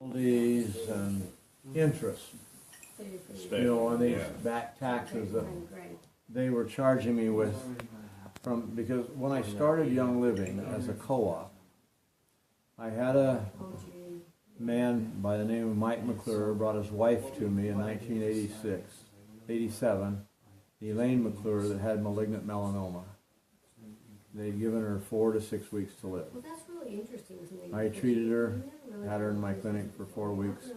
penalties and interest. You know, on these back taxes that they were charging me with because when I started Young Living as a co-op, I had a man by the name of Mike McClure brought his wife to me in 87, Elaine McClure, that had malignant melanoma. They'd given her 4 to 6 weeks to live. Well, that's really interesting to me. I treated her, had her in my clinic for 4 weeks.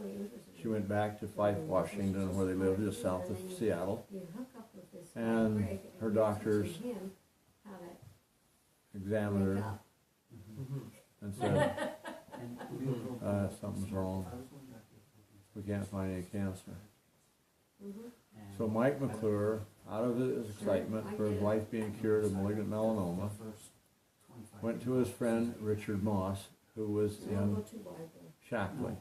She went back to Fife, Washington, where they lived just south of Seattle. And her doctors examined her and said, something's wrong. We can't find any cancer. So Mike McClure, out of his excitement for his wife being cured of malignant melanoma, went to his friend Richard Moss, who was in Shackley.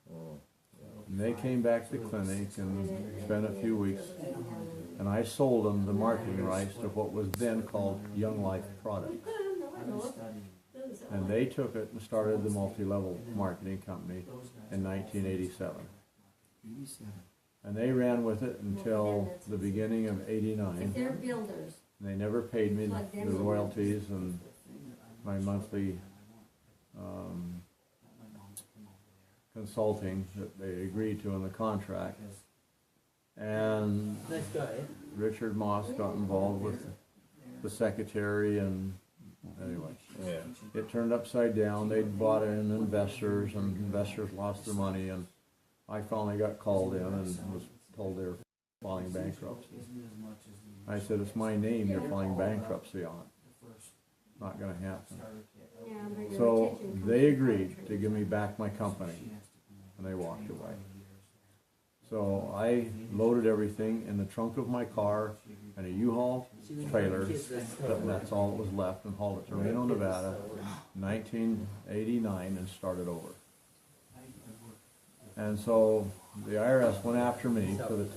And they came back to the clinic and spent a few weeks, and I sold them the marketing rights to what was then called Young Life Products. And they took it and started the multi-level marketing company in 1987. And they ran with it until the beginning of '89. They're builders. They never paid me the royalties and my monthly consulting that they agreed to in the contract. And Richard Moss got involved with the secretary, and anyway, it turned upside down. They'd bought in investors, and investors lost their money, and I finally got called in and was told they were filing bankruptcy. I said, it's my name you're filing bankruptcy on. Not going to happen. So they agreed to give me back my company, and they walked away. So I loaded everything in the trunk of my car and a U-Haul trailer, and that's all that was left, and hauled it to Reno, Nevada, 1989, and started over. And so the IRS went after me for the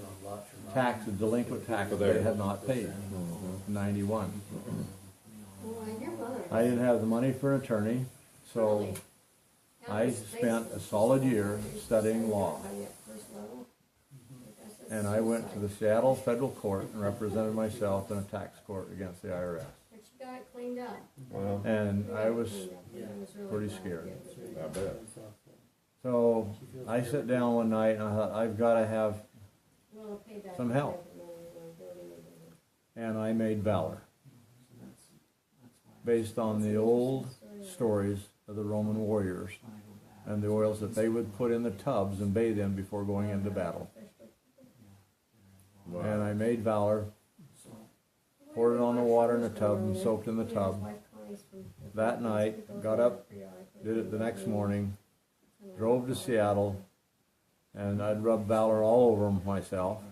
delinquent tax they had not paid in 91. I didn't have the money for an attorney, so I spent a solid year studying law. And I went to the Seattle Federal Court and represented myself in a tax court against the IRS. But you got it cleaned up. And I was pretty scared. I bet. So I sat down one night and I thought, I've got to have some help. And I made Valor, based on the old stories of the Roman warriors and the oils that they would put in the tubs and bathe in before going into battle. Wow. And I made Valor, poured it on the water in the tub and soaked in the tub. That night, got up, did it the next morning, drove to Seattle, and I'd rubbed Valor all over myself.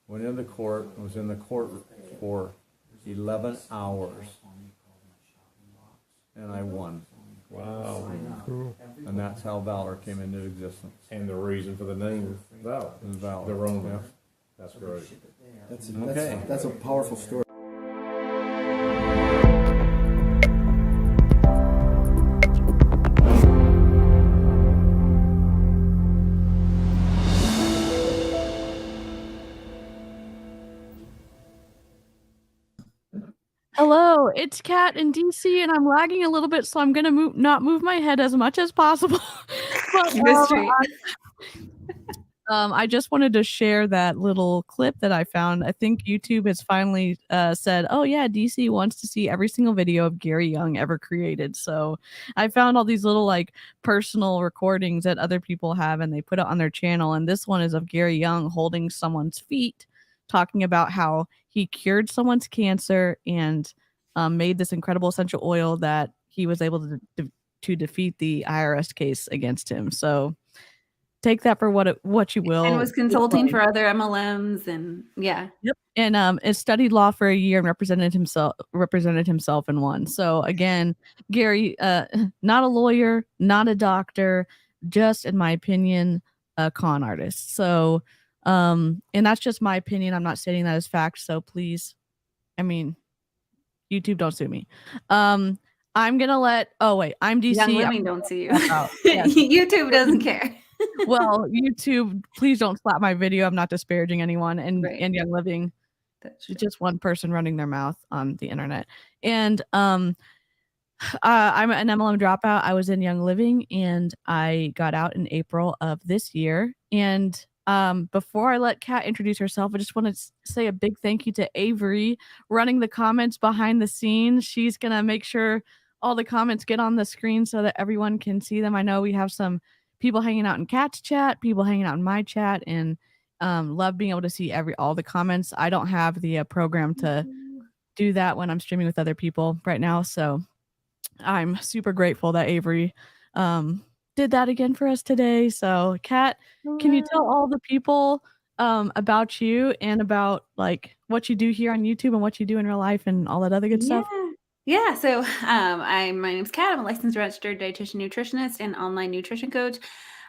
Went into court, was in the court for 11 hours, and I won. Wow. Cool. And that's how Valor came into existence. And the reason for the name Valor. Valor. The Roman. Yeah. That's great. That's a powerful story. Hello, it's Kat in DC, and I'm lagging a little bit, so I'm gonna not move my head as much as possible. But, I just wanted to share that little clip that I found. I think YouTube has finally said, "Oh yeah, DC wants to see every single video of Gary Young ever created." So I found all these little like personal recordings that other people have, and they put it on their channel. And this one is of Gary Young holding someone's feet, talking about how he cured someone's cancer and made this incredible essential oil that he was able to defeat the IRS case against him. So take that for what you will. And was consulting for other MLMs, and yeah. Yep. And studied law for a year and represented himself and won. So again, Gary, not a lawyer, not a doctor, just in my opinion, a con artist. So and that's just my opinion. I'm not stating that as fact. So please, I mean, YouTube, don't sue me. I'm gonna let. Oh wait, I'm DC. Young Living don't see you. Oh, yes. YouTube doesn't care. Well, YouTube, please don't slap my video. I'm not disparaging anyone. And Right. Young Living, That's true. it's just one person running their mouth on the internet. And I'm an MLM dropout. I was in Young Living and I got out in April of this year. And before I let Kat introduce herself, I just want to say a big thank you to Avery running the comments behind the scenes. She's going to make sure all the comments get on the screen so that everyone can see them. I know we have some people hanging out in Kat's chat, people hanging out in my chat, and love being able to see all the comments. I don't have the program to do that when I'm streaming with other people right now. So I'm super grateful that Avery did that again for us today. So Kat, can you tell all the people about you and about like what you do here on YouTube and what you do in real life and all that other good stuff? Yeah. So my name's Kat. I'm a licensed registered dietitian nutritionist and online nutrition coach.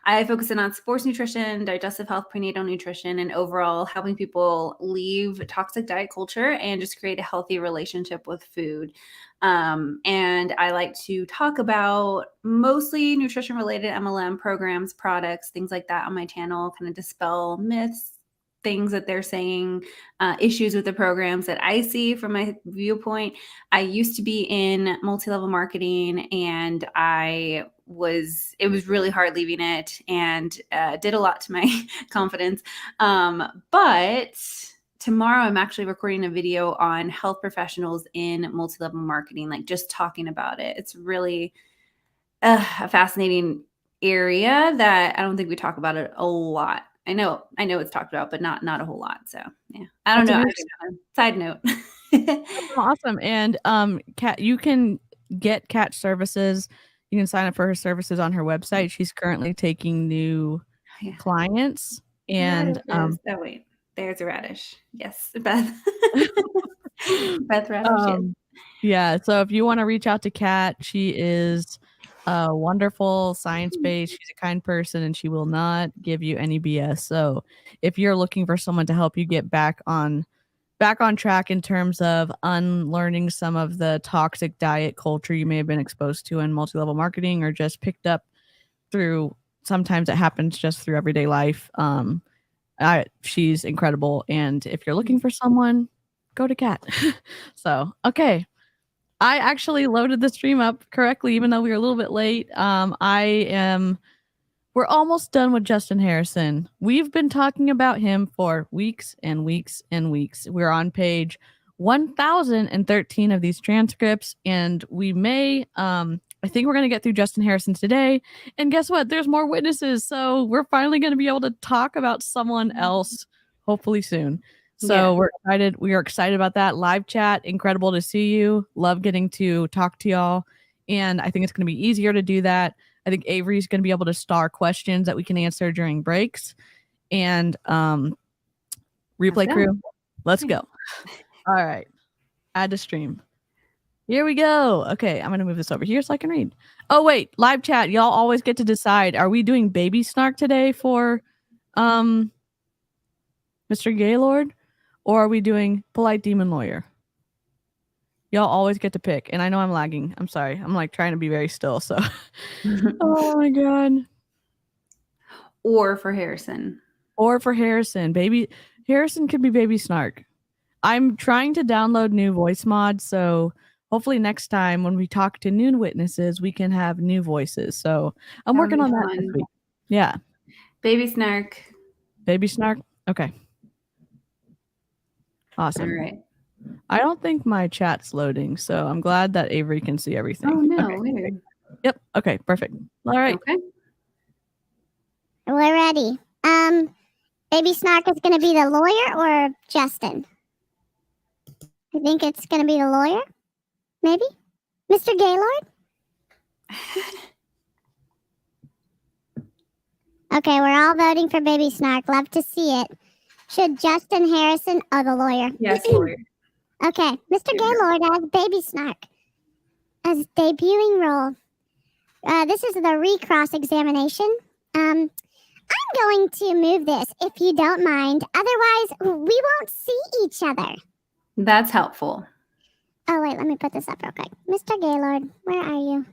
I focus in on sports nutrition, digestive health, prenatal nutrition, and overall helping people leave toxic diet culture and just create a healthy relationship with food. And I like to talk about mostly nutrition related MLM programs, products, things like that on my channel, kind of dispel myths, things that they're saying, issues with the programs that I see from my viewpoint. I used to be in multi-level marketing and it was really hard leaving it and did a lot to my confidence. But tomorrow I'm actually recording a video on health professionals in multi-level marketing, like just talking about it. It's really a fascinating area that I don't think we talk about it a lot. I know it's talked about, but not a whole lot. So yeah, I don't know. Side note. Awesome. And Kat, you can get Kat services. You can sign up for her services on her website. She's currently taking new clients. And wait, there's a radish. Yes, Beth. Beth Radish. Yeah. So if you want to reach out to Kat, she is wonderful, science-based. She's a kind person and she will not give you any BS. So if you're looking for someone to help you get back on track in terms of unlearning some of the toxic diet culture you may have been exposed to in multi-level marketing or just picked up through, sometimes it happens just through everyday life. She's incredible. And if you're looking for someone, go to Kat. So, okay. I actually loaded the stream up correctly, even though we were a little bit late. We're almost done with Justin Harrison. We've been talking about him for weeks and weeks and weeks. We're on page 1013 of these transcripts, and we may, I think we're going to get through Justin Harrison today. And guess what? There's more witnesses. So we're finally going to be able to talk about someone else, hopefully soon. So we're excited. We are excited about that. Live chat, incredible to see you. Love getting to talk to y'all. And I think it's going to be easier to do that. I think Avery's going to be able to star questions that we can answer during breaks. And replay crew, let's go. All right. Add to stream. Here we go. Okay, I'm going to move this over here so I can read. Oh, wait. Live chat. Y'all always get to decide. Are we doing baby snark today for Mr. Gaylord? Or are we doing polite demon lawyer? Y'all always get to pick. And I know I'm lagging. I'm sorry. I'm like trying to be very still. So, oh my God. Or for Harrison. Baby Harrison could be baby snark. I'm trying to download new voice mods. So hopefully next time when we talk to new witnesses, we can have new voices. So I'm working on that this week. Yeah. Baby snark. Okay. Awesome. All right. I don't think my chat's loading, so I'm glad that Avery can see everything. Oh, no. Okay. Weird. Yep. Okay, perfect. All right. Okay. We're ready. Baby Snark is going to be the lawyer or Justin? I think it's going to be the lawyer. Maybe? Mr. Gaylord? Okay, we're all voting for Baby Snark. Love to see it. Should Justin Harrison... Oh, the lawyer. Yes, lawyer. Okay, Mr. Gaylord as Baby Snark. As debuting role. This is the recross examination. I'm going to move this, if you don't mind. Otherwise, we won't see each other. That's helpful. Oh, wait, let me put this up real quick. Mr. Gaylord, where are you?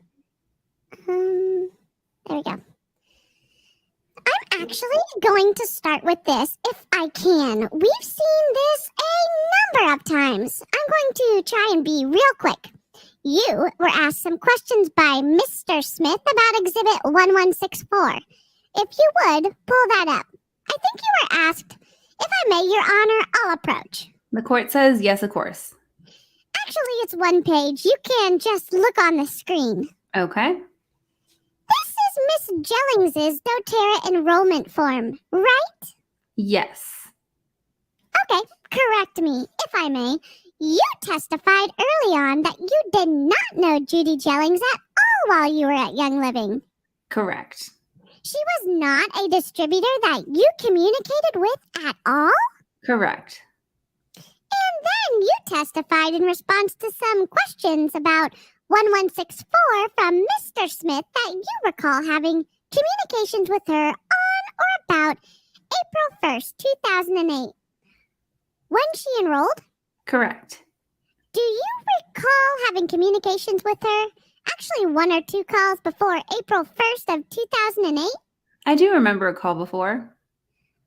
There we go. I'm actually going to start with this if I can. We've seen this a number of times. I'm going to try and be real quick. You were asked some questions by Mr. Smith about Exhibit 1164. If you would, pull that up. I think you were asked, if I may, Your Honor, I'll approach. The court says yes, of course. Actually, it's one page. You can just look on the screen. Okay. This is Miss Jellings's doTERRA enrollment form, right? Yes. Okay, correct me, if I may. You testified early on that you did not know Judy Jellings at all while you were at Young Living. Correct. She was not a distributor that you communicated with at all? Correct. And then you testified in response to some questions about 1164 from Mr. Smith that you recall having communications with her on or about April 1st, 2008. When she enrolled? Correct. Do you recall having communications with her? Actually, 1 or 2 calls before April 1st of 2008? I do remember a call before.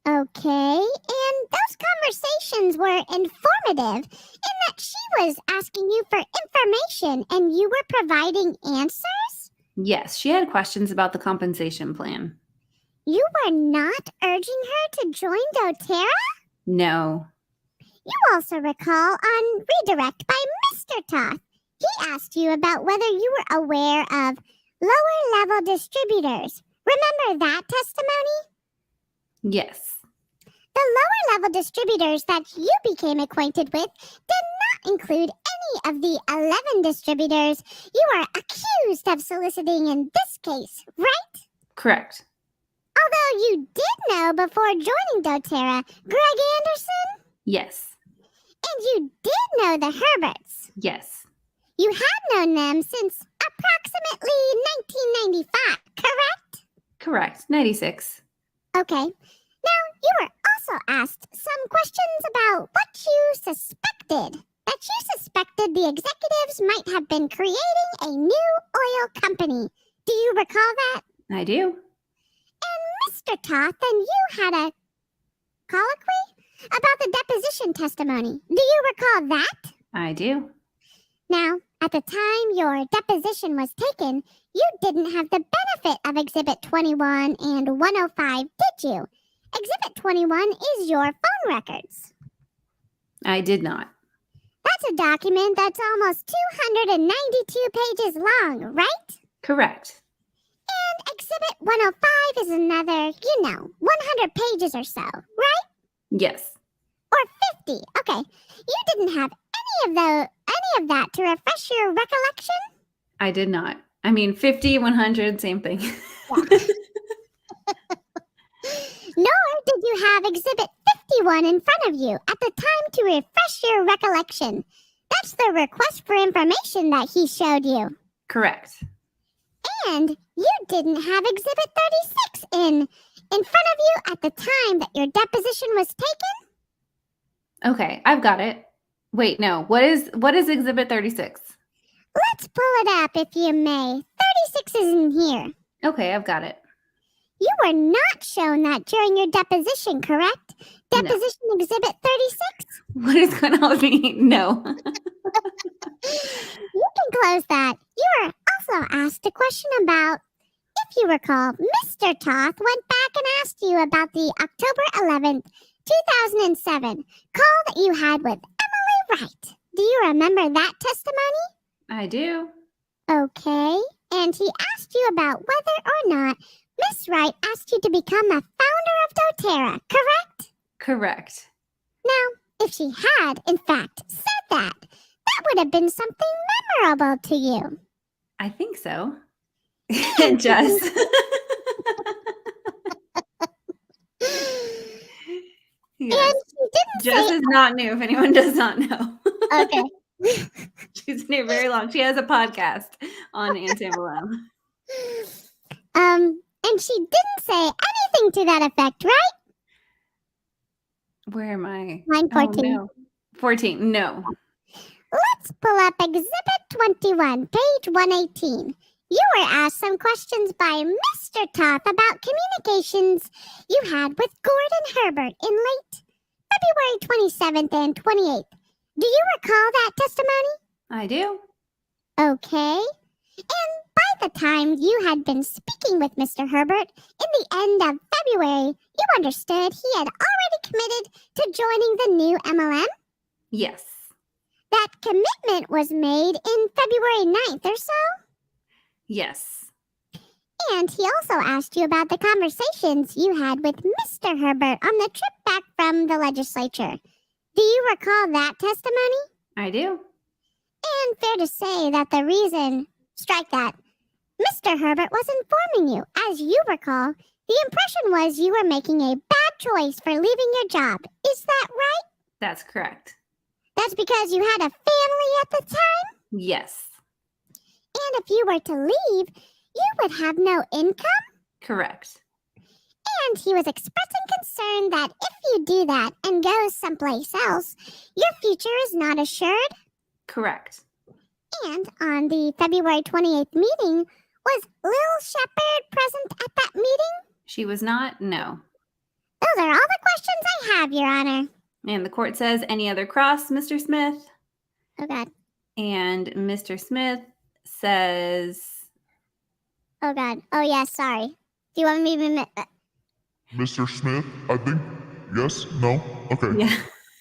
Okay, and those conversations were informative in that she was asking you for information and you were providing answers? Yes, she had questions about the compensation plan. You were not urging her to join doTERRA? No. You also recall on redirect by Mr. Toth. He asked you about whether you were aware of lower level distributors. Remember that testimony? Yes. The lower level distributors that you became acquainted with did not include any of the 11 distributors you are accused of soliciting in this case, right? Correct. Although you did know before joining doTERRA Greg Anderson? Yes. And you did know the Herberts. Yes. You had known them since approximately 1995, correct? Correct. 96. Okay. Now, you were also asked some questions about what you suspected. That you suspected the executives might have been creating a new oil company. Do you recall that? I do. And Mr. Toth and you had a colloquy about the deposition testimony. Do you recall that? I do. Now, at the time your deposition was taken, you didn't have the benefit of Exhibit 21 and 105, did you? Exhibit 21 is your phone records. I did not. That's a document that's almost 292 pages long, right? Correct. And Exhibit 105 is another, 100 pages or so, right? Yes. Or 50. Okay. You didn't have any of that to refresh your recollection? I did not. I mean, 50, 100, same thing. Nor did you have Exhibit 51 in front of you at the time to refresh your recollection. That's the request for information that he showed you. Correct. And you didn't have Exhibit 36 in front of you at the time that your deposition was taken? Okay, I've got it. Wait, no. What is Exhibit 36? Let's pull it up if you may. 36 is in here. Okay, I've got it. You were not shown that during your deposition, correct? Deposition Exhibit 36? What is going on with me? No. You can close that. You were also asked a question about, if you recall, Mr. Toth went back and asked you about the October 11th, 2007 call that you had with Emily Wright. Do you remember that testimony? I do. Okay. And he asked you about whether or not Miss Wright asked you to become a founder of doTERRA, correct? Correct. Now, if she had, in fact, said that would have been something memorable to you. I think so. Jess. Yes. And she didn't Jess say... is not new, if anyone does not know. Okay. She's been here very long. She has a podcast on Antebellum. And she didn't say anything to that effect, right? Where am I? Line 14. Oh, no. 14. No. Let's pull up Exhibit 21, page 118. You were asked some questions by Mr. Toth about communications you had with Gordon Herbert in late February 27th and 28th. Do you recall that testimony? I do. Okay. And by the time you had been speaking with Mr. Herbert in the end of February, you understood he had already committed to joining the new MLM? Yes. That commitment was made in February 9th or so? Yes. And he also asked you about the conversations you had with Mr. Herbert on the trip back from the legislature. Do you recall that testimony? I do. And fair to say that the reason, strike that, Mr. Herbert was informing you, as you recall, the impression was you were making a bad choice for leaving your job. Is that right? That's correct. That's because you had a family at the time? Yes. And if you were to leave, you would have no income? Correct. And he was expressing concern that if you do that and go someplace else, your future is not assured? Correct. And on the February 28th meeting, was Lil Shepherd present at that meeting? She was not? No. Those are all the questions I have, Your Honor. And the court says, any other cross, Mr. Smith? Oh, God. And Mr. Smith says, Oh, God. Oh, yeah, sorry. Do you want me to... Mr. Smith, I think. Yes? No? Okay. yeah.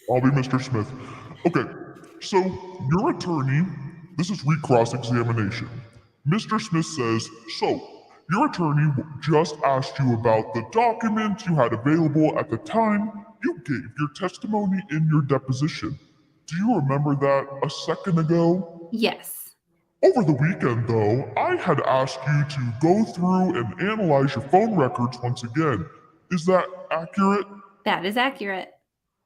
I'll be Mr. Smith. Okay. So, your attorney, this is recross-examination. Mr. Smith says, so, your attorney just asked you about the documents you had available at the time you gave your testimony in your deposition. Do you remember that a second ago? Yes. Over the weekend, though, I had asked you to go through and analyze your phone records once again. Is that accurate? That is accurate.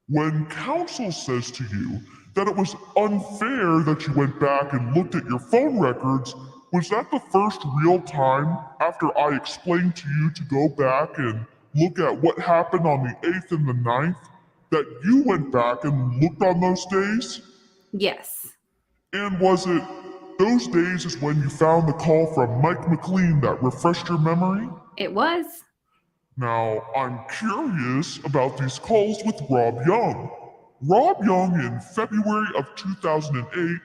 When counsel says to you that it was unfair that you went back and looked at your phone records, was that the first real time after I explained to you to go back and look at what happened on the 8th and the 9th that you went back and looked on those days? Yes. And was it those days is when you found the call from Mike McLean that refreshed your memory? It was. Now, I'm curious about these calls with Rob Young. Rob Young in February of 2008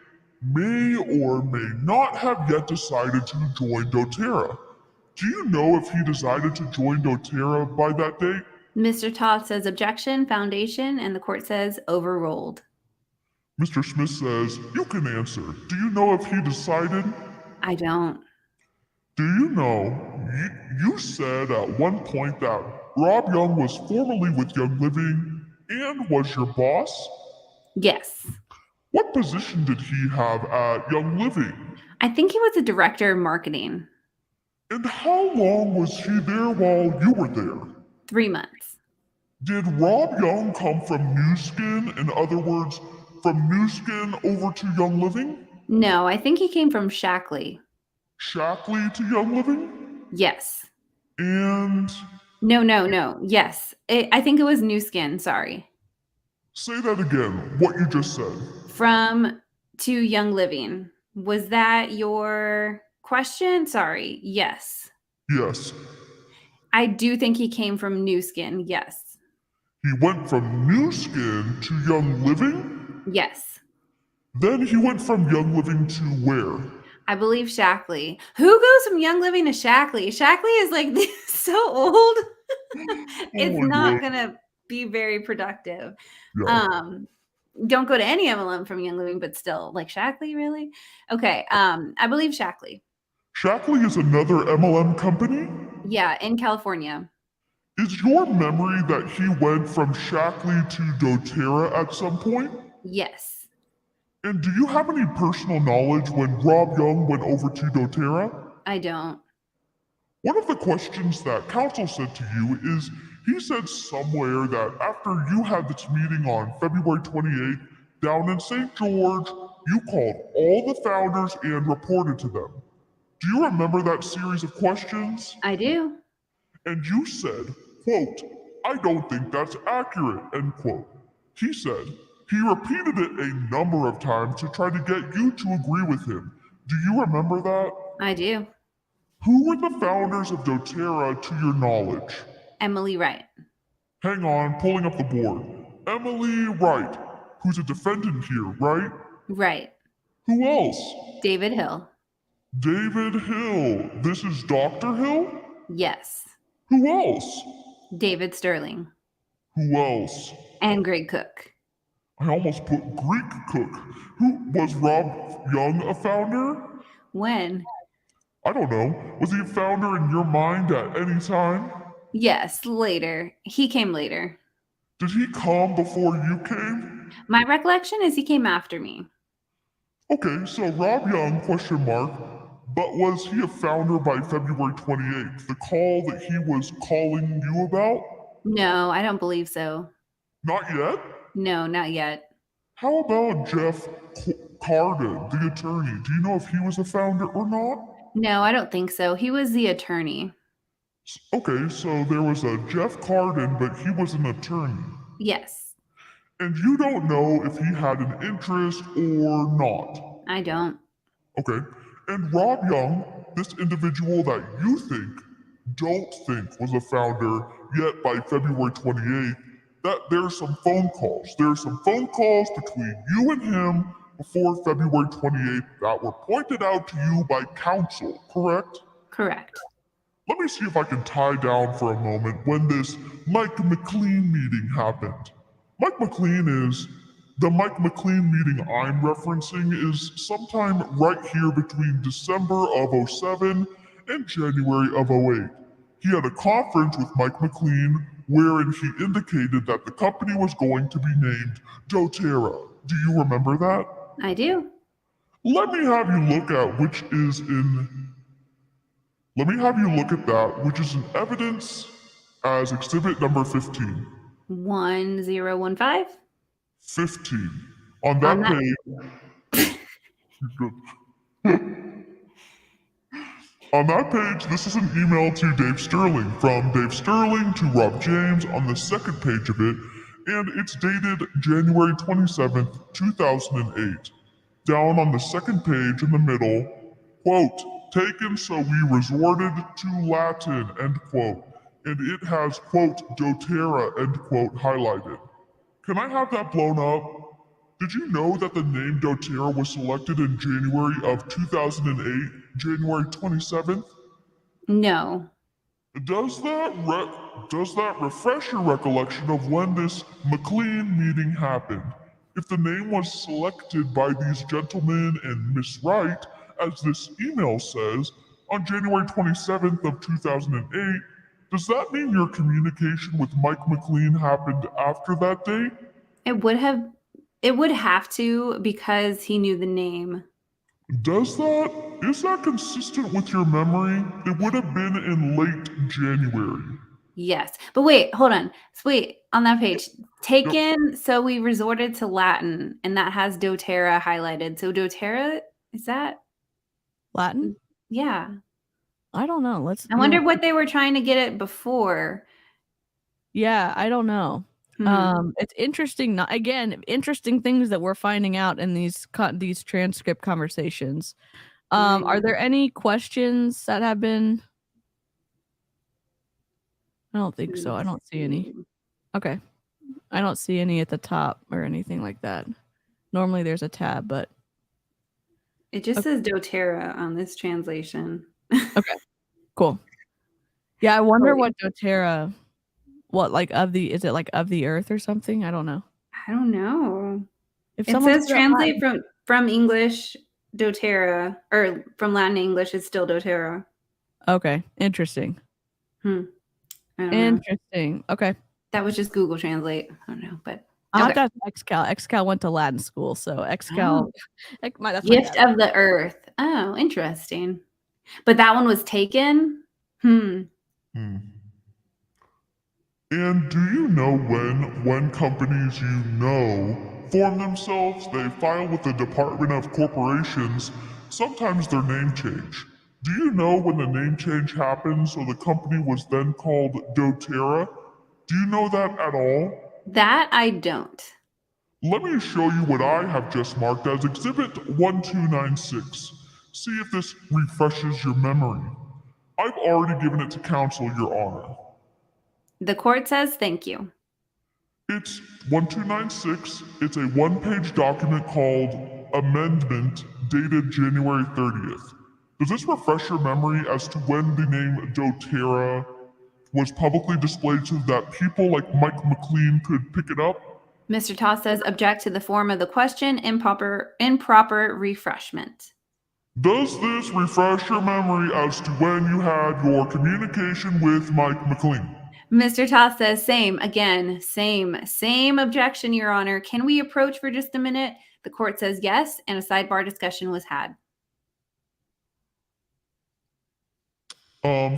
may or may not have yet decided to join DOTERRA. Do you know if he decided to join DOTERRA by that date? Mr. Toth says objection, foundation, and the court says overruled. Mr. Smith says, you can answer. Do you know if he decided? I don't. Do you know, you said at one point that Rob Young was formerly with Young Living and was your boss? Yes. What position did he have at Young Living? I think he was a director of marketing. And how long was he there while you were there? 3 months. Did Rob Young come from New Skin? In other words, from New Skin over to Young Living? No, I think he came from Shackley. Shackley to Young Living? Yes. And... No. Yes. I think it was New Skin. Sorry. Say that again, what you just said. From to Young Living. Was that your question? Sorry. Yes. Yes. I do think he came from New Skin. Yes. He went from New Skin to Young Living? Yes. Then he went from Young Living to where? I believe Shackley. Who goes from Young Living to Shackley? Shackley is like so old. It's not going to be very productive. Yeah. Don't go to any MLM from Young Living, but still, like Shackley, really? Okay. I believe Shackley. Shackley is another MLM company? Yeah, in California. Is your memory that he went from Shackley to DOTERRA at some point? Yes. And do you have any personal knowledge when Rob Young went over to DOTERRA? I don't. One of the questions that counsel said to you is, he said somewhere that after you had this meeting on February 28th down in St. George, you called all the founders and reported to them. Do you remember that series of questions? I do. And you said, quote, I don't think that's accurate, end quote. He said, He repeated it a number of times to try to get you to agree with him. Do you remember that? I do. Who were the founders of doTERRA to your knowledge? Emily Wright. Hang on, pulling up the board. Emily Wright, who's a defendant here, right? Right. Who else? David Hill. David Hill. This is Dr. Hill? Yes. Who else? David Sterling. Who else? And Greg Cook. I almost put Greek Cook. Who was Rob Young a founder? When? I don't know. Was he a founder in your mind at any time? Yes, later. He came later. Did he come before you came? My recollection is he came after me. Okay, so Rob Young, question mark, but was he a founder by February 28th? The call that he was calling you about? No, I don't believe so. Not yet? No, not yet. How about Jeff Carden, the attorney? Do you know if he was a founder or not? No, I don't think so. He was the attorney. Okay, so there was a Jeff Carden, but he was an attorney. Yes. And you don't know if he had an interest or not. I don't. Okay. And Rob Young, this individual that you don't think was a founder yet by February 28th, that there's some phone calls. There's some phone calls between you and him before February 28th that were pointed out to you by counsel, correct? Correct. Let me see if I can tie down for a moment when this Mike McLean meeting happened. The Mike McLean meeting I'm referencing is sometime right here between December of 07 and January of 08. He had a conference with Mike McLean wherein he indicated that the company was going to be named doTERRA. Do you remember that? I do. Let me have you look at which is in evidence as exhibit number 15. 1015? 15. On that page. On that page, this is an email to Dave Sterling, from Dave Sterling to Rob James on the second page of it, and it's dated January 27th, 2008. Down on the second page in the middle, quote, taken so we resorted to Latin, end quote, and it has, quote, doTERRA, end quote, highlighted. Can I have that blown up? Did you know that the name doTERRA was selected in January of 2008, January 27th? No. Does that refresh your recollection of when this McLean meeting happened? If the name was selected by these gentlemen and Miss Wright, as this email says, on January 27th of 2008, does that mean your communication with Mike McLean happened after that date? It would have to, because he knew the name. Is that consistent with your memory? It would have been in late January. Yes. But wait, hold on. So wait, on that page, taken, so we resorted to Latin, and that has doTERRA highlighted. So doTERRA, is that Latin? Yeah. I don't know. I wonder what they were trying to get it before. Yeah, I don't know. It's interesting. Interesting things that we're finding out in these transcript conversations. Are there any questions that have been? I don't think so. I don't see any. Okay. I don't see any at the top or anything like that. Normally there's a tab, but it just says doTERRA on this translation. Okay. Cool. Yeah, I wonder what doTERRA, is it like of the earth or something? I don't know. I don't know. If it says translate from English doTERRA, or from Latin to English, it's still doTERRA. Okay. Interesting. Interesting. Okay. That was just Google Translate. I don't know, but that's XCal. XCal went to Latin school, so XCal. Gift of the Earth. Oh, interesting. But that one was taken. And do you know when companies form themselves, they file with the Department of Corporations, sometimes their name change. Do you know when the name change happened so the company was then called doTERRA? Do you know that at all? That I don't. Let me show you what I have just marked as Exhibit 1296. See if this refreshes your memory. I've already given it to counsel, Your Honor. The court says thank you. It's 1296. It's a one-page document called Amendment dated January 30th. Does this refresh your memory as to when the name DOTERRA was publicly displayed so that people like Mike McLean could pick it up? Mr. Toss says object to the form of the question, improper refreshment. Does this refresh your memory as to when you had your communication with Mike McLean? Mr. Toss says same, again, same objection, Your Honor. Can we approach for just a minute? The court says yes, and a sidebar discussion was had.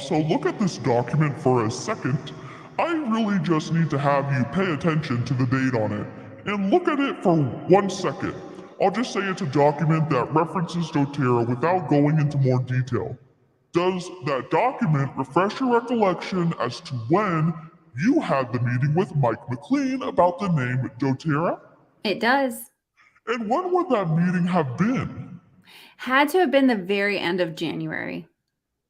So look at this document for a second. I really just need to have you pay attention to the date on it and look at it for 1 second. I'll just say it's a document that references DOTERRA without going into more detail. Does that document refresh your recollection as to when you had the meeting with Mike McLean about the name DOTERRA? It does. And when would that meeting have been? Had to have been the very end of January.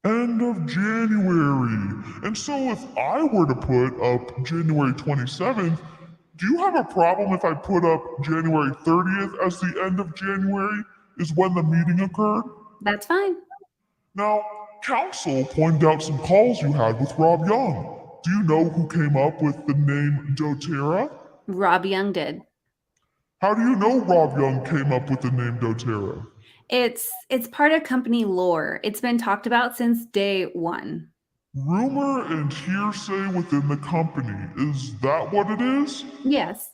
End of January. And so if I were to put up January 27th, do you have a problem if I put up January 30th as the end of January is when the meeting occurred? That's fine. Now, counsel pointed out some calls you had with Rob Young. Do you know who came up with the name DOTERRA? Rob Young did. How do you know Rob Young came up with the name DOTERRA? It's part of company lore. It's been talked about since day one. Rumor and hearsay within the company. Is that what it is? Yes.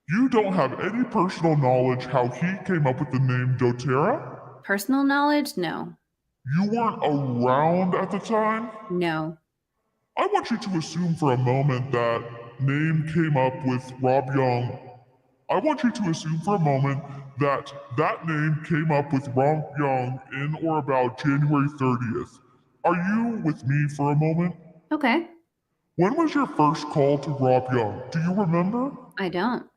You don't have any personal knowledge how he came up with the name DOTERRA? Personal knowledge? No. You weren't around at the time? No. I want you to assume for a moment that name came up with Rob Young. I want you to assume for a moment that that name came up with Rob Young in or about January 30th. Are you with me for a moment? Okay. When was your first call to Rob Young? Do you remember? I don't.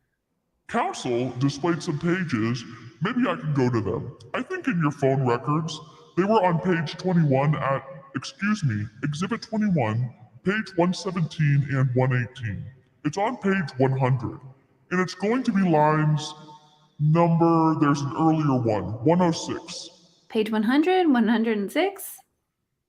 Counsel displayed some pages. Maybe I can go to them. I think in your phone records, they were on page 21 Exhibit 21, page 117 and 118. It's on page 100. And it's going to be lines there's an earlier one, 106. Page 100, 106?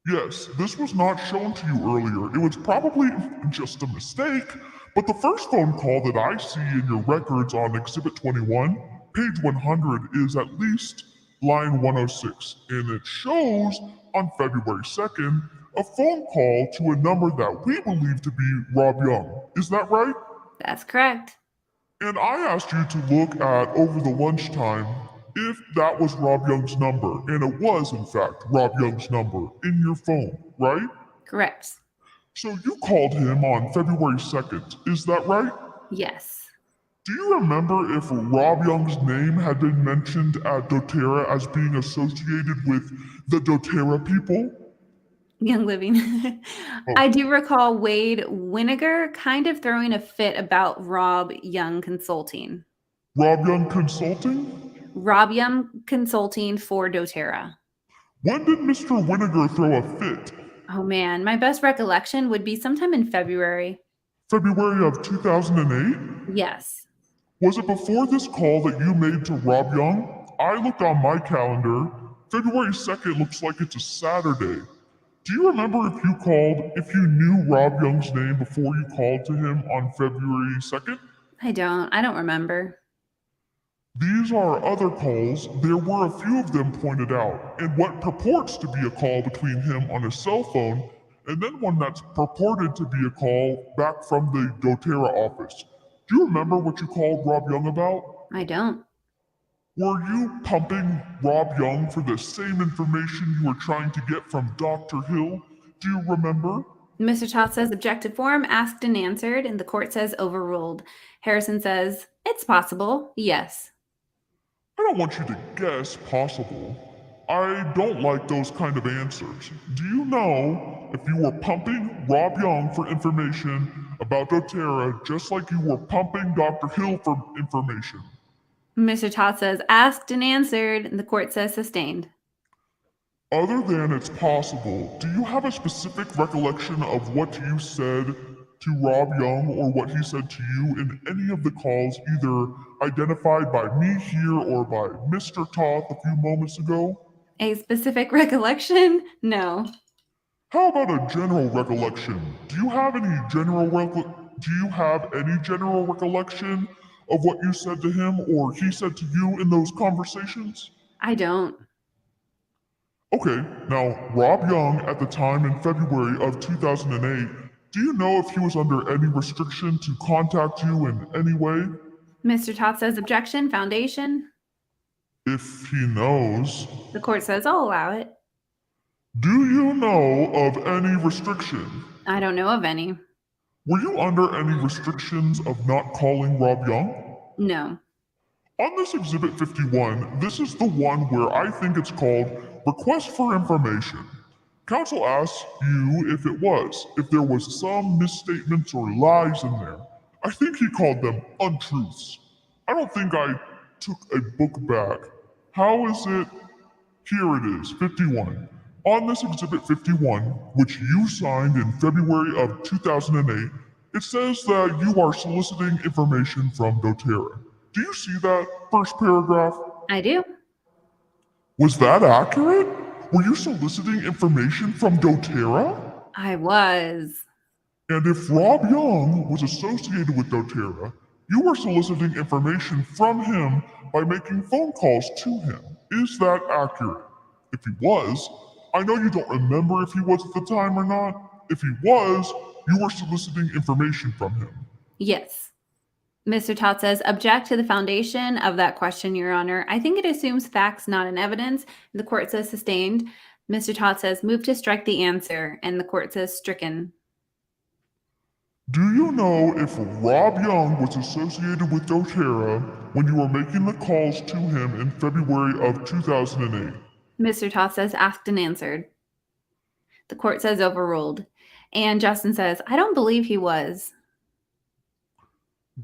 Yes, this was not shown to you earlier. It was probably just a mistake, but the first phone call that I see in your records on Exhibit 21, page 100, is at least line 106, and it shows on February 2nd a phone call to a number that we believe to be Rob Young. Is that right? That's correct. And I asked you to look at over the lunchtime if that was Rob Young's number, and it was, in fact, Rob Young's number in your phone, right? Correct. So you called him on February 2nd, is that right? Yes. Do you remember if Rob Young's name had been mentioned at DOTERRA as being associated with the DOTERRA people? Young Living. I do recall Wade Winiger kind of throwing a fit about Rob Young Consulting. Rob Young Consulting? Rob Young Consulting for doTERRA. When did Mr. Winiger throw a fit? Oh man, my best recollection would be sometime in February. February of 2008? Yes. Was it before this call that you made to Rob Young? I looked on my calendar. February 2nd looks like it's a Saturday. Do you remember if you knew Rob Young's name before you called to him on February 2nd? I don't remember. These are other calls. There were a few of them pointed out, and what purports to be a call between him on his cell phone, and then one that's purported to be a call back from the doTERRA office. Do you remember what you called Rob Young about? I don't. Were you pumping Rob Young for the same information you were trying to get from Dr. Hill? Do you remember? Mr. Toth says objective form, asked and answered, and the court says overruled. Harrison says, it's possible, yes. I don't want you to guess possible. I don't like those kind of answers. Do you know if you were pumping Rob Young for information about doTERRA just like you were pumping Dr. Hill for information. Mr. Toth says, asked and answered, and the court says sustained. Other than it's possible, do you have a specific recollection of what you said to Rob Young or what he said to you in any of the calls, either identified by me here or by Mr. Toth a few moments ago? A specific recollection? No. How about a general recollection? Do you have any general recollection of what you said to him or he said to you in those conversations? I don't. Okay, now Rob Young at the time in February of 2008, do you know if he was under any restriction to contact you in any way? Mr. Toth says objection, foundation. If he knows. The court says I'll allow it. Do you know of any restriction? I don't know of any. Were you under any restrictions of not calling Rob Young? No. On this Exhibit 51, this is the one where I think it's called Request for Information. Counsel asks you if there was some misstatements or lies in there. I think he called them untruths. I don't think I took a book back. How is it? Here it is, 51. On this Exhibit 51, which you signed in February of 2008, it says that you are soliciting information from doTERRA. Do you see that first paragraph? I do. Was that accurate? Were you soliciting information from doTERRA? I was. And if Rob Young was associated with doTERRA, you were soliciting information from him by making phone calls to him. Is that accurate? If he was, I know you don't remember if he was at the time or not. If he was, you were soliciting information from him. Yes. Mr. Toth says, object to the foundation of that question, Your Honor. I think it assumes facts, not an evidence. The court says sustained. Mr. Toth says, move to strike the answer. And the court says stricken. Do you know if Rob Young was associated with doTERRA when you were making the calls to him in February of 2008? Mr. Toth says, asked and answered. The court says overruled. And Justin says, I don't believe he was.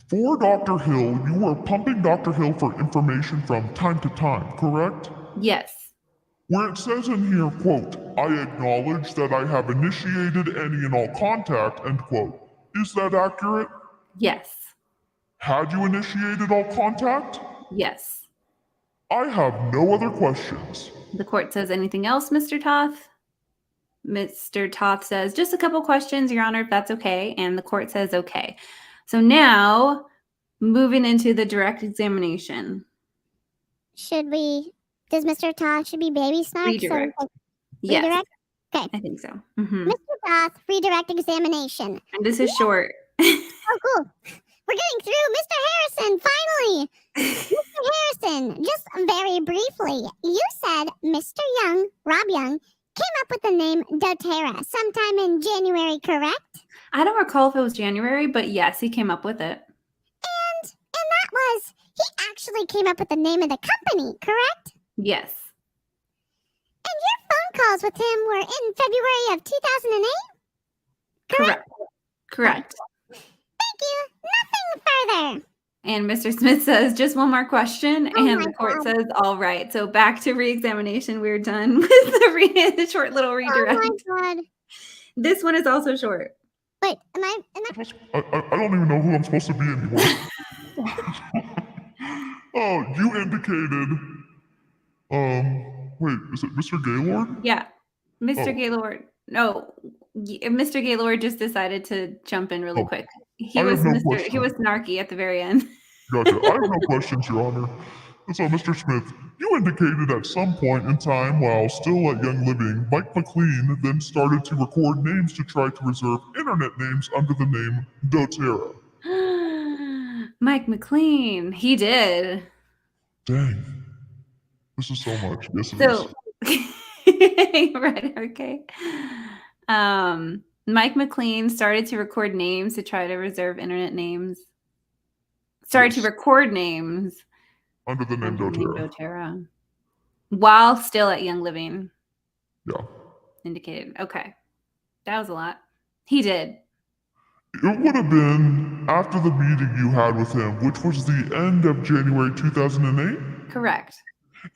For Dr. Hill, you were pumping Dr. Hill for information from time to time, correct? Yes. Where it says in here, quote, I acknowledge that I have initiated any and all contact, end quote. Is that accurate? Yes. Had you initiated all contact? Yes. I have no other questions. The court says, anything else, Mr. Toth? Mr. Toth says, just a couple questions, Your Honor, if that's okay. And the court says, okay. So now, moving into the direct examination. Does Mr. Toth should be baby snark? Redirect. So, Yes. redirect? Okay. I think so. Mm-hmm. Mr. Toth, redirect examination. And this is short. Oh, cool. We're getting through. Mr. Harrison, finally. Mr. Harrison, just very briefly, you said Mr. Young, Rob Young, came up with the name doTERRA sometime in January, correct? I don't recall if it was January, but yes, he came up with it. And that was, he actually came up with the name of the company, correct? Yes. And your phone calls with him were in February of 2008? Correct. Correct. Thank you. Nothing further. And Mr. Smith says, just one more question. Oh And my the court God. says, all right. So back to re-examination. We're done with the short little redirect. Oh my God. This one is also short. Wait, am I I don't even know who I'm supposed to be anymore. Oh, you indicated, wait, is it Mr. Gaylord? Yeah. Mr. Oh. Gaylord. No, Mr. Gaylord just decided to jump in really quick. He I was have no he question. was snarky at the very end. Gotcha. I have no questions, Your Honor. So, Mr. Smith, you indicated at some point in time while still at Young Living, Mike McLean then started to record names to try to reserve internet names under the name doTERRA. Mike McLean. He did. Dang. This is so much. Yes, it So is. right, okay. Mike McLean started to record names to try to reserve internet names. Started to record names Under the name doTERRA. doTERRA. While still at Young Living. Yeah. Indicated. Okay. That was a lot. He did. It would have been after the meeting you had with him, which was the end of January 2008, Correct.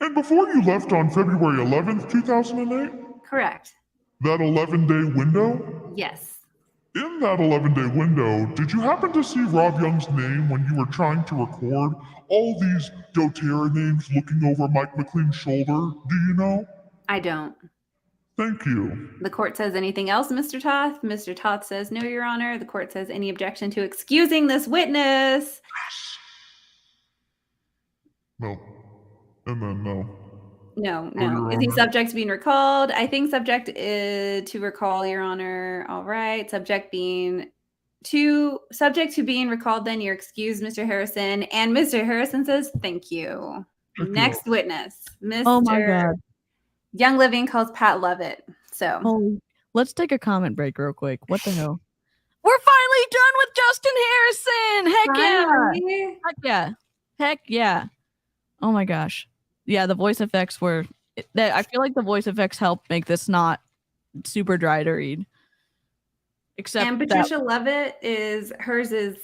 and before you left on February 11th, 2008. Correct. That 11-day window? Yes. In that 11-day window, did you happen to see Rob Young's name when you were trying to record all these doTERRA names looking over Mike McLean's shoulder? Do you know? I don't. Thank you. The court says anything else, Mr. Toth? Mr. Toth says no, Your Honor. The court says any objection to excusing this witness? No. And then no. No. Your Is he Honor. subject to being recalled? I think subject is to recall, Your Honor. All right. Subject to being recalled, then you're excused, Mr. Harrison. And Mr. Harrison says thank you. Thank you. Next witness, Mr. Oh my God. Young Living calls Pat Lovett. So Oh, let's take a comment break real quick. What the hell? We're finally done with Justin Harrison. Heck yeah. finally, Heck yeah. Heck yeah. Oh my gosh. Yeah, the voice effects were I feel like the voice effects helped make this not super dry to read. Except and that- Patricia Lovett hers is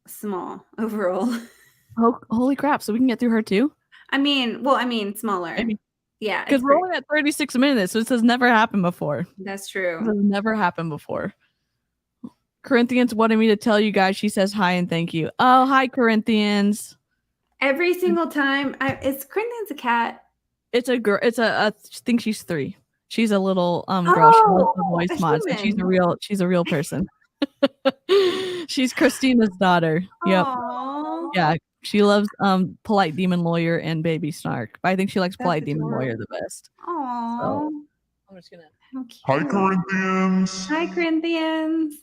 small overall. oh, holy crap. So we can get through her too? I mean, smaller. Maybe. Yeah, Because it's we're only at 36 minutes, so this has never happened before. that's This true. has never happened before. Corinthians wanted me to tell you guys. She says hi and thank you. Oh, hi, Corinthians. Every single time, is Corinthians a cat? It's a girl. I think she's 3. She's a little girl. She loves the Oh, voice a mods, and human. she's a real person. She's Christina's daughter. Yep. Aww. Yeah. She loves Polite Demon Lawyer and Baby Snark. But I think she likes That's Polite Demon adorable. Lawyer the best. Aww. So I'm just gonna. How cute. Hi, Corinthians. Hi, Corinthians.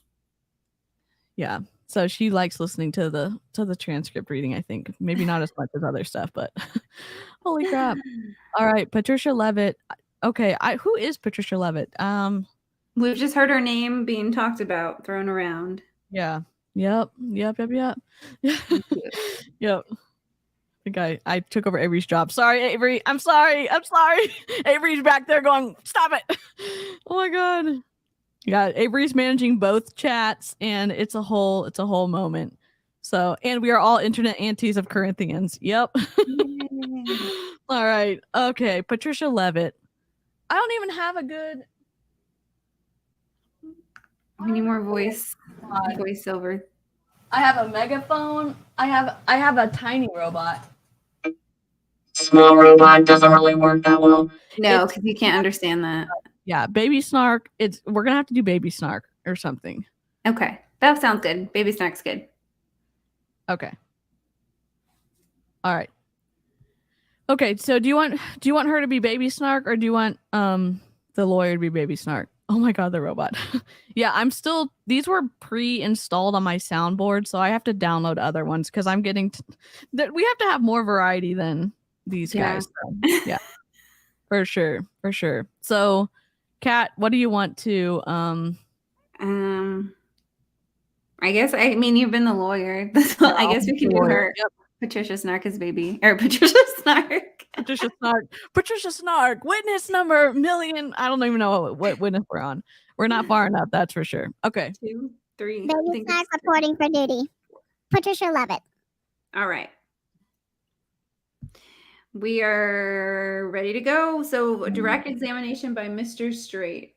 Yeah. So she likes listening to the transcript reading, I think. Maybe not as much as other stuff, but holy crap. All right, Patricia Levitt. Okay, who is Patricia Levitt? We've just heard her name being talked about, thrown around. Yeah. Yep. Yep. I think I took over Avery's job. Sorry, Avery. I'm sorry. Avery's back there going, stop it. Oh my God. Yeah, Avery's managing both chats, and it's a whole moment. So, and we are all internet aunties of Corinthians. Yep. All right. Okay, Patricia Levitt. I don't even have a good. We need more voiceover. I have a megaphone. I have a tiny robot. Small robot doesn't really work that well. No, because you can't understand that. Yeah, Baby Snark. We're gonna have to do Baby Snark or something. Okay, that sounds good. Baby Snark's good. Okay. All right. Okay, so do you want her to be Baby Snark, or do you want the lawyer to be Baby Snark? Oh my God, the robot. Yeah, these were pre-installed on my soundboard, so I have to download other ones because I'm getting that we have to have more variety than these guys. So, yeah. For sure. So, Kat, what do you want to I guess you've been the lawyer. I guess we can do her. Yep. Patricia Snark as baby, or Patricia Snark. Patricia Snark, witness number million. I don't even know what witness we're on. We're not far enough, that's for sure. Okay. 2, 3. Baby Snark reporting for duty. Patricia Levitt. All right. We are ready to go. So, direct examination by Mr. Straight.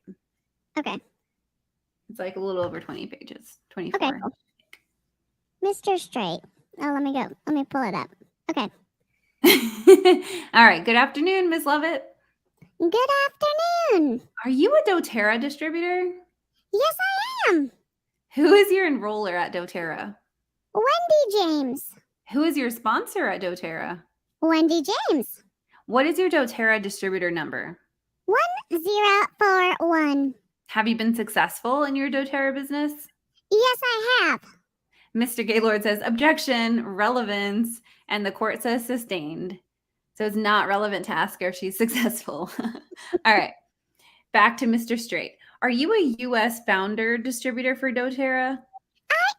Okay. It's like a little over 20 pages. 24. Okay. Cool. Mr. Straight. Oh, let me go. Let me pull it up. Okay. All right. Good afternoon, Ms. Lovett. Good afternoon. Are you a doTERRA distributor? Yes, I am. Who is your enroller at doTERRA? Wendy James. Who is your sponsor at doTERRA? Wendy James. What is your doTERRA distributor number? 1041. Have you been successful in your doTERRA business? Yes, I have. Mr. Gaylord says objection, relevance, and the court says sustained. So it's not relevant to ask her if she's successful. All right. Back to Mr. Straight. Are you a U.S. founder distributor for doTERRA? I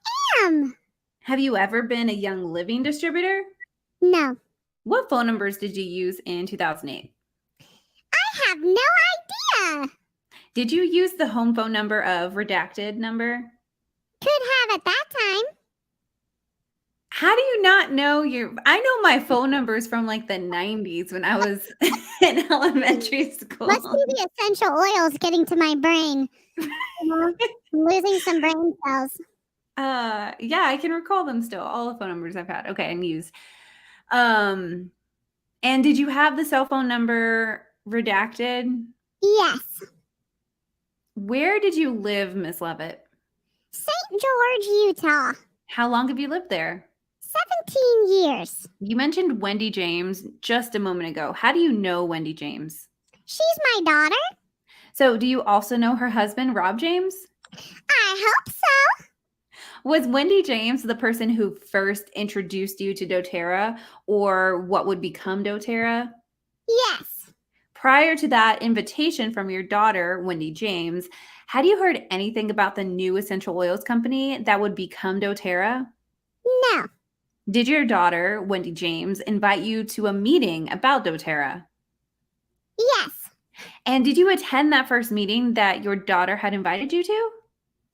am. Have you ever been a Young Living distributor? No. What phone numbers did you use in 2008? I have no idea. Did you use the home phone number of redacted number? Could have at that time. How do you not know I know my phone numbers from like the 90s when I was in elementary school. Must be the essential oils getting to my brain. You know, I'm losing some brain cells. Yeah, I can recall them still. All the phone numbers I've had. Okay, and used. And did you have the cell phone number redacted? Yes. Where did you live, Miss Levitt? St. George, Utah. How long have you lived there? 17 years. You mentioned Wendy James just a moment ago. How do you know Wendy James? She's my daughter. So do you also know her husband, Rob James? I hope so. Was Wendy James the person who first introduced you to doTERRA or what would become doTERRA? Yes. Prior to that invitation from your daughter, Wendy James, had you heard anything about the new essential oils company that would become doTERRA? No. Did your daughter, Wendy James, invite you to a meeting about doTERRA? Yes. And did you attend that first meeting that your daughter had invited you to?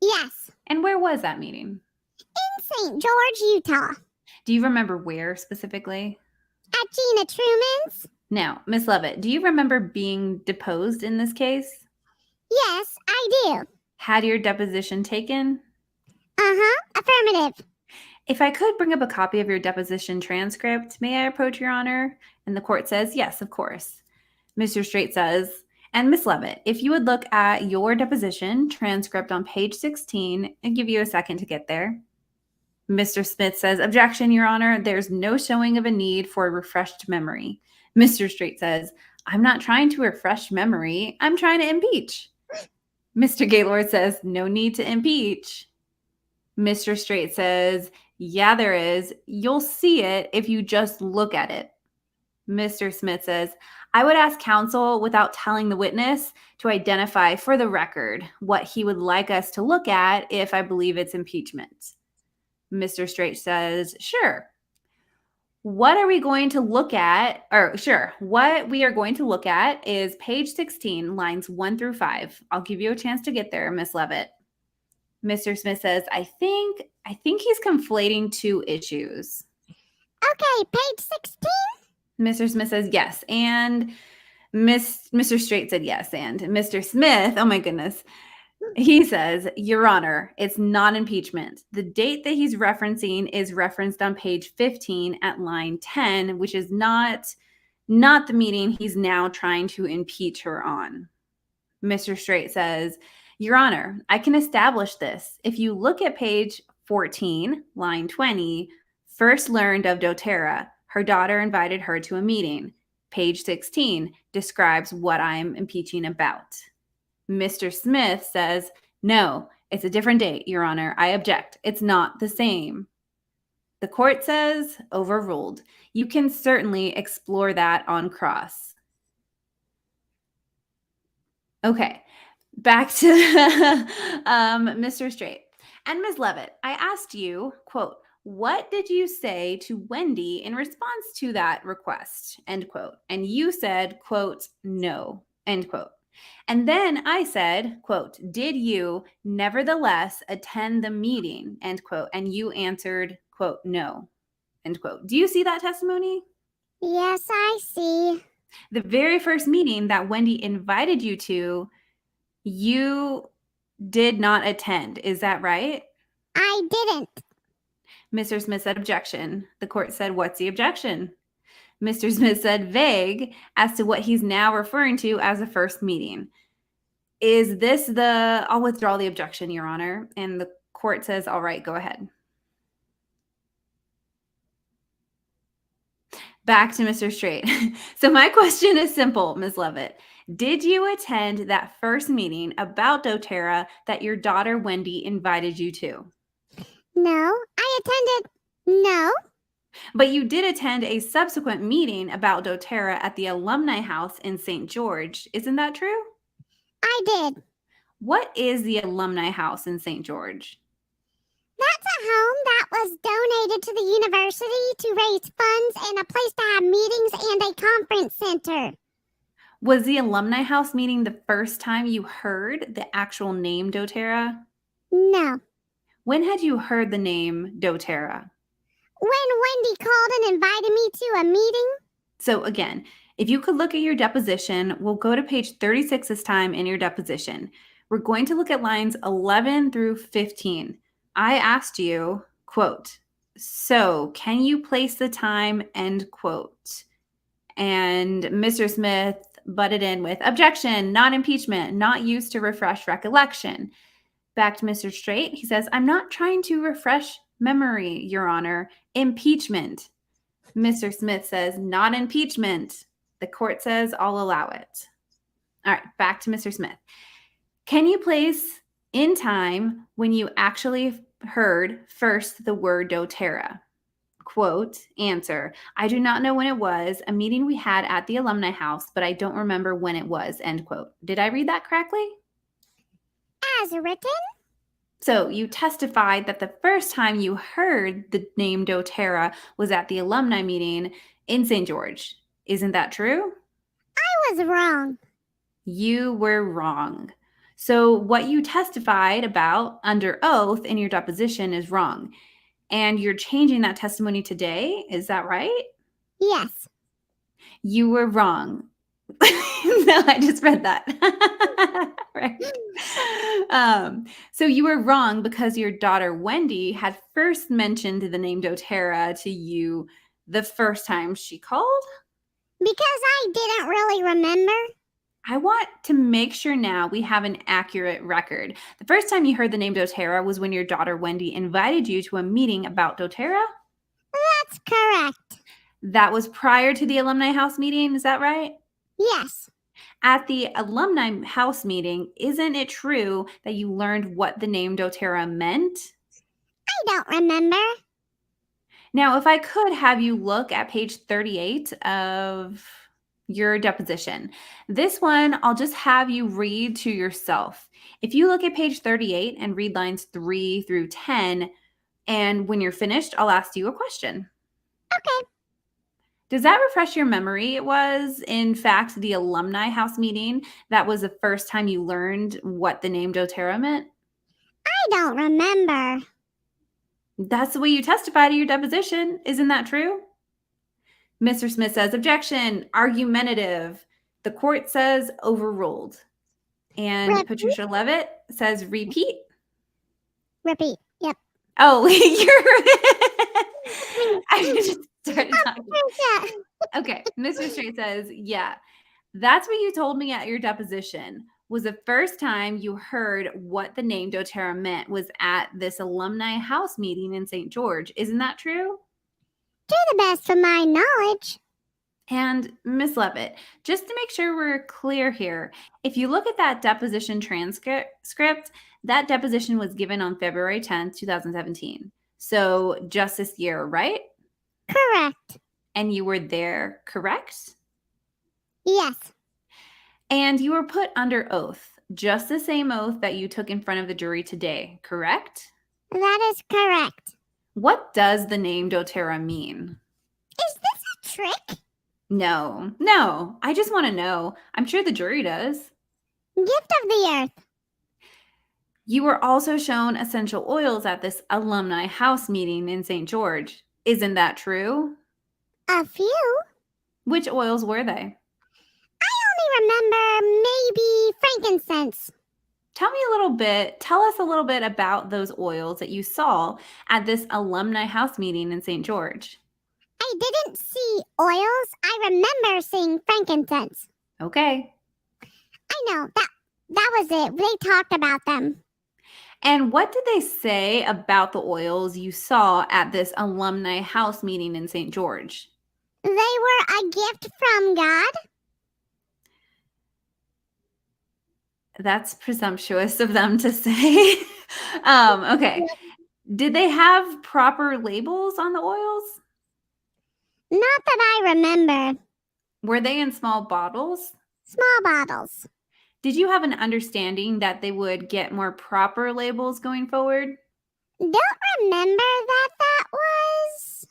Yes. And where was that meeting? In St. George, Utah. Do you remember where specifically? At Gina Truman's? Now, Miss Levitt, do you remember being deposed in this case? Yes, I do. Had your deposition taken? Uh-huh. Affirmative. If I could bring up a copy of your deposition transcript, may I approach, Your Honor? And the court says, yes, of course. Mr. Straight says, and Miss Levitt, if you would look at your deposition transcript on page 16, I'll give you a second to get there. Mr. Smith says, objection, Your Honor. There's no showing of a need for a refreshed memory. Mr. Straight says, I'm not trying to refresh memory. I'm trying to impeach. Mr. Gaylord says, no need to impeach. Mr. Straight says, yeah, there is. You'll see it if you just look at it. Mr. Smith says, I would ask counsel without telling the witness to identify for the record what he would like us to look at if I believe it's impeachment. Mr. Straight says, sure. What are we going to look at? Or sure, what we are going to look at is page 16, lines 1 through 5. I'll give you a chance to get there, Miss Levitt. Mr. Smith says, I think he's conflating two issues. Okay, page 16. Mr. Smith says yes, and Mr. Straight said yes, and Mr. Smith, oh my goodness, he says, Your Honor, it's not impeachment. The date that he's referencing is referenced on page 15 at line 10, which is not the meeting he's now trying to impeach her on. Mr. Straight says, Your Honor, I can establish this. If you look at page 14, line 20, first learned of doTERRA, her daughter invited her to a meeting. Page 16 describes what I'm impeaching about. Mr. Smith says, no, it's a different date, Your Honor. I object. It's not the same. The court says, overruled. You can certainly explore that on cross. Okay, back to Mr. Straight. And Ms. Levitt, I asked you, quote, what did you say to Wendy in response to that request, end quote. And you said, quote, no, end quote. And then I said, quote, did you nevertheless attend the meeting, end quote. And you answered, quote, no, end quote. Do you see that testimony? Yes, I see. The very first meeting that Wendy invited you to, you did not attend. Is that right? I didn't. Mr. Smith said objection. The court said, what's the objection? Mr. Smith said vague as to what he's now referring to as a first meeting. Is this I'll withdraw the objection, Your Honor. And the court says, all right, go ahead. Back to Mr. Straight. So my question is simple, Ms. Levitt. Did you attend that first meeting about doTERRA that your daughter Wendy invited you to? No, I attended. No. But you did attend a subsequent meeting about doTERRA at the Alumni House in St. George. Isn't that true? I did. What is the Alumni House in St. George? That's a home that was donated to the university to raise funds and a place to have meetings and a conference center. Was the Alumni House meeting the first time you heard the actual name doTERRA? No. When had you heard the name doTERRA? When Wendy called and invited me to a meeting. So again, if you could look at your deposition, we'll go to page 36 this time in your deposition. We're going to look at lines 11 through 15. I asked you, quote, so can you place the time, end quote. And Mr. Smith butted in with objection, not impeachment, not used to refresh recollection. Back to Mr. Straight, he says, I'm not trying to refresh memory, Your Honor. Impeachment. Mr. Smith says, not impeachment. The court says, I'll allow it. All right, back to Mr. Smith. Can you place in time when you actually heard first the word doTERRA? Quote, answer, I do not know when it was, a meeting we had at the alumni house, but I don't remember when it was, end quote. Did I read that correctly? As written. So you testified that the first time you heard the name doTERRA was at the alumni meeting in St. George. Isn't that true? I was wrong. You were wrong. So what you testified about under oath in your deposition is wrong. And you're changing that testimony today. Is that right? Yes. You were wrong. No, I just read that. Right. So you were wrong because your daughter Wendy had first mentioned the name doTERRA to you the first time she called. Because I didn't really remember. I want to make sure now we have an accurate record. The first time you heard the name doTERRA was when your daughter Wendy invited you to a meeting about doTERRA? That's correct. That was prior to the alumni house meeting, is that right? Yes. At the alumni house meeting, isn't it true that you learned what the name doTERRA meant? I don't remember. Now, if I could have you look at page 38 of your deposition. This one, I'll just have you read to yourself. If you look at page 38 and read lines 3 through 10, and when you're finished, I'll ask you a question. Okay. Does that refresh your memory? It was, in fact, the alumni house meeting. That was the first time you learned what the name doTERRA meant? I don't remember. That's the way you testified to your deposition. Isn't that true? Mr. Smith says, objection, argumentative. The court says overruled. And Repeat. Patricia Levitt says repeat. Repeat. Yep. Oh, I just started talking. Yeah. Okay. Mr. Straight says, yeah, that's what you told me at your deposition was the first time you heard what the name doTERRA meant was at this alumni house meeting in St. George. Isn't that true? To the best of my knowledge. And Miss Levitt, just to make sure we're clear here, if you look at that deposition transcript, that deposition was given on February 10th, 2017. So just this year, right? Correct. And you were there, correct? Yes. And you were put under oath, just the same oath that you took in front of the jury today, correct? That is correct. What does the name doTERRA mean? Is this a trick? No. I just want to know. I'm sure the jury does. Gift of the earth. You were also shown essential oils at this alumni house meeting in St. George. Isn't that true? A few. Which oils were they? I only remember maybe frankincense. Tell us a little bit about those oils that you saw at this alumni house meeting in St. George. I didn't see oils. I remember seeing frankincense. Okay. I know. That was it. They talked about them. And what did they say about the oils you saw at this alumni house meeting in St. George? They were a gift from God. That's presumptuous of them to say. Okay. Did they have proper labels on the oils? Not that I remember. Were they in small bottles? Small bottles. Did you have an understanding that they would get more proper labels going forward? Don't remember that was.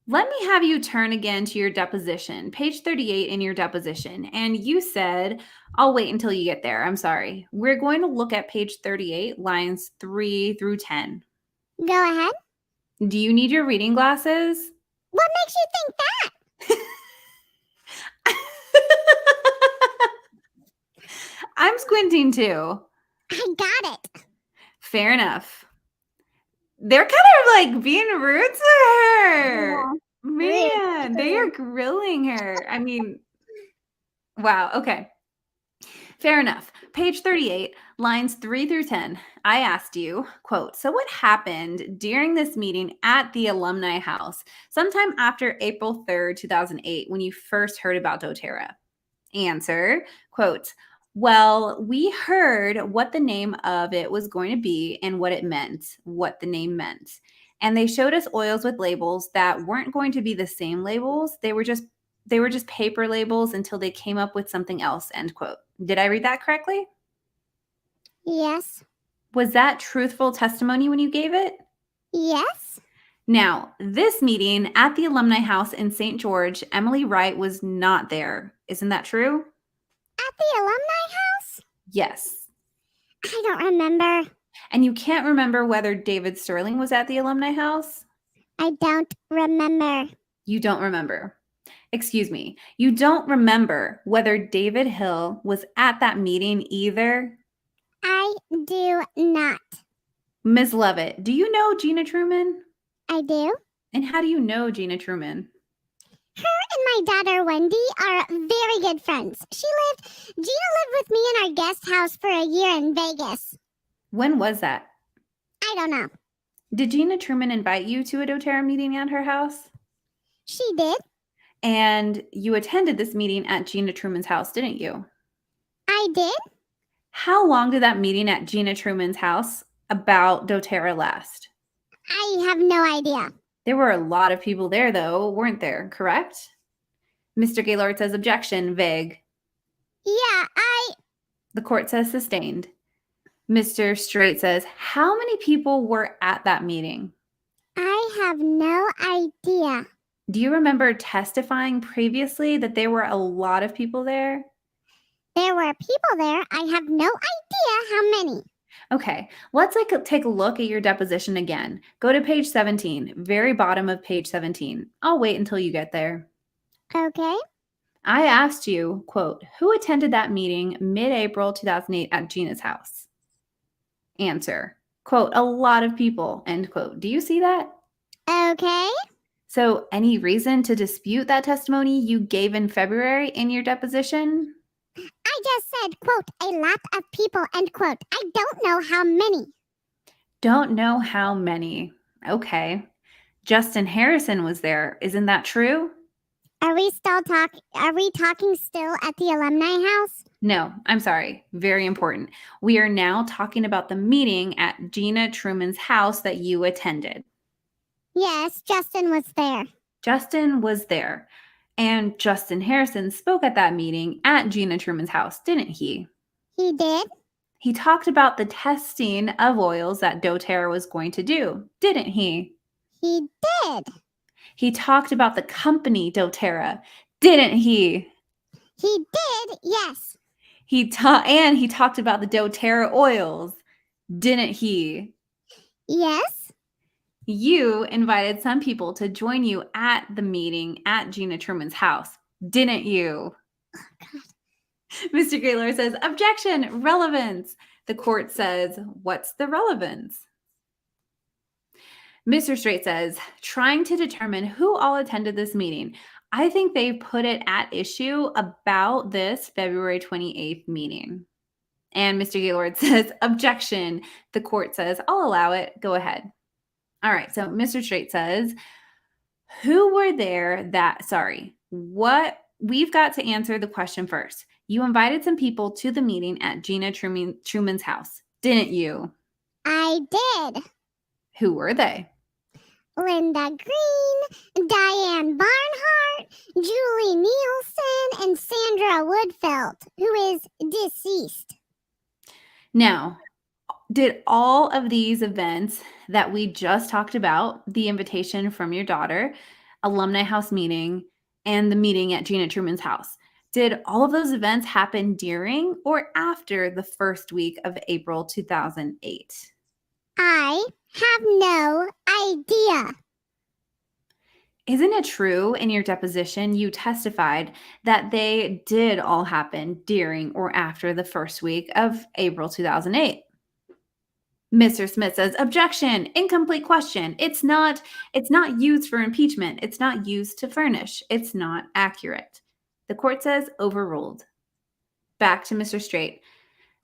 Let me have you turn again to your deposition, page 38 in your deposition. And you said, I'll wait until you get there. I'm sorry. We're going to look at page 38, lines 3 through 10. Go ahead. Do you need your reading glasses? What makes you think that? I'm squinting too. I got it. Fair enough. They're kind of like being rude to her. Yeah. Man, they are grilling her. I mean, wow. Okay. Fair enough. Page 38, lines 3 through 10. I asked you, quote, so what happened during this meeting at the Alumni House sometime after April 3rd, 2008, when you first heard about doTERRA? Answer, quote, well, we heard what the name of it was going to be and what it meant, what the name meant. And they showed us oils with labels that weren't going to be the same labels. They were just paper labels until they came up with something else, end quote. Did I read that correctly? Yes. Was that truthful testimony when you gave it? Yes. Now, this meeting at the Alumni House in St. George, Emily Wright was not there. Isn't that true? At the Alumni House? Yes. I don't remember. And you can't remember whether David Sterling was at the Alumni House? I don't remember. You don't remember. Excuse me. You don't remember whether David Hill was at that meeting either? I do not. Ms. Levitt, do you know Gina Truman? I do. And how do you know Gina Truman? Her and my daughter Wendy are very good friends. Gina lived with me in our guest house for a year in Vegas. When was that? I don't know. Did Gina Truman invite you to a doTERRA meeting at her house? She did. And you attended this meeting at Gina Truman's house, didn't you? I did. How long did that meeting at Gina Truman's house about doTERRA last? I have no idea. There were a lot of people there, though, weren't there, correct? Mr. Gaylord says objection, vague. Yeah, The court says sustained. Mr. Straight says, how many people were at that meeting? I have no idea. Do you remember testifying previously that there were a lot of people there? There were people there. I have no idea how many. Okay, let's take a look at your deposition again. Go to page 17, very bottom of page 17. I'll wait until you get there. Okay. I asked you, quote, who attended that meeting mid-April 2008 at Gina's house? Answer, quote, a lot of people, end quote. Do you see that? Okay. So any reason to dispute that testimony you gave in February in your deposition? I just said, quote, a lot of people, end quote. I don't know how many. Don't know how many. Okay. Justin Harrison was there. Isn't that true? Are we talking still at the Alumni House? No, I'm sorry. Very important. We are now talking about the meeting at Gina Truman's house that you attended. Yes, Justin was there. Justin was there. And Justin Harrison spoke at that meeting at Gina Truman's house, didn't he? He did. He talked about the testing of oils that doTERRA was going to do, didn't he? He did. He talked about the company doTERRA, didn't he? He did, yes. He talked about the doTERRA oils, didn't he? Yes. You invited some people to join you at the meeting at Gina Truman's house, didn't you? Oh, God. Mr. Gaylord says, objection, relevance. The court says, what's the relevance? Mr. Straight says, trying to determine who all attended this meeting. I think they put it at issue about this February 28th meeting. And Mr. Gaylord says, objection. The court says, I'll allow it. Go ahead. All right. So Mr. Straight says, who were there we've got to answer the question first. You invited some people to the meeting at Gina Truman's house, didn't you? I did. Who were they? Linda Green, Diane Barnhart, Julie Nielsen, and Sandra Woodfelt, who is deceased. Now, did all of these events that we just talked about, the invitation from your daughter, Alumni House meeting, and the meeting at Gina Truman's house, did all of those events happen during or after the first week of April 2008? I have no idea. Isn't it true in your deposition you testified that they did all happen during or after the first week of April 2008? Mr. Smith says, objection, incomplete question. It's not used for impeachment. It's not used to furnish. It's not accurate. The court says overruled. Back to Mr. Straight.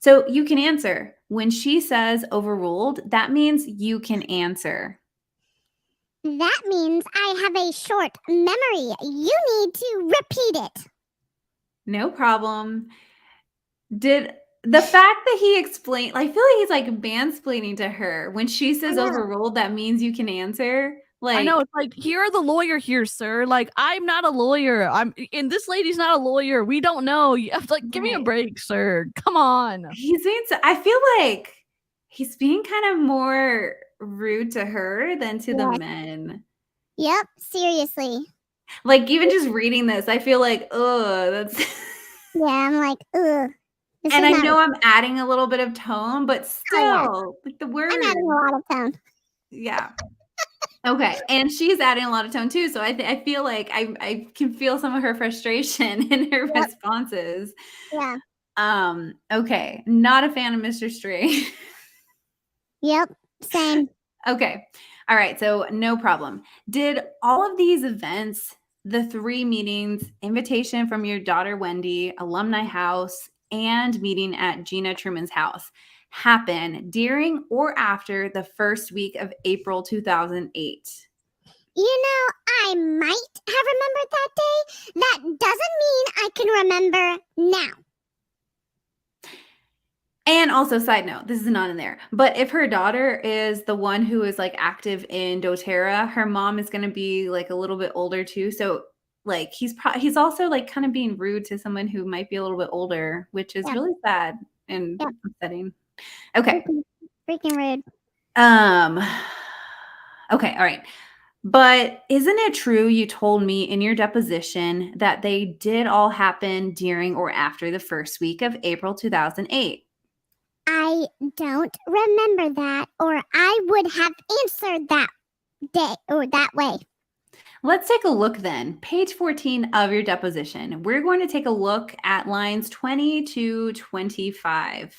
So you can answer. When she says overruled, that means you can answer. That means I have a short memory. You need to repeat it. No problem. Did the fact that he explained, I feel like he's like mansplaining to her. When she says overruled, that means you can answer. Like, I know, it's like, you're the lawyer here, sir. Like, I'm not a lawyer. And this lady's not a lawyer. We don't know. You have to, like, give me a break, sir. Come on. He's being I feel like he's being kind of more rude to her than to the men. Yep, seriously. Like, even just reading this, I feel like, ugh, that's Yeah, I'm like, ugh. And I know I'm adding a little bit of tone, but still, like the word. I'm adding a lot of tone. Yeah. Okay, and she's adding a lot of tone too. So I feel like I can feel some of her frustration in her responses. Yeah. Okay, not a fan of Mr. Straight. Yep, same. Okay, all right. So no problem. Did all of these events, the 3 meetings, invitation from your daughter Wendy, alumni house, and meeting at Gina Truman's house, happen during or after the first week of April 2008? You know, I might have remembered that day. That doesn't mean I can remember now. And also, side note, this is not in there, but if her daughter is the one who is like active in DOTERRA, her mom is going to be like a little bit older too. So like he's also like kind of being rude to someone who might be a little bit older, which is really sad and upsetting. Okay. Freaking rude. Okay, all right. But isn't it true you told me in your deposition that they did all happen during or after the first week of April 2008? I don't remember that, or I would have answered that day or that way. Let's take a look then. Page 14 of your deposition. We're going to take a look at lines 20 to 25.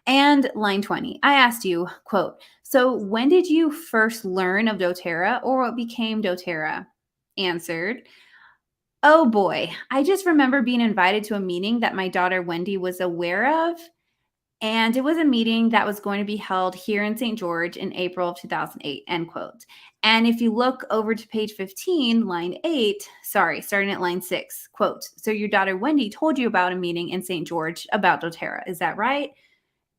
And line 20, I asked you, quote, so when did you first learn of doTERRA or what became doTERRA? Answered, oh boy, I just remember being invited to a meeting that my daughter Wendy was aware of. And it was a meeting that was going to be held here in St. George in April of 2008, end quote. And if you look over to page 15, line 8, starting at line 6, quote, so your daughter Wendy told you about a meeting in St. George about doTERRA, is that right?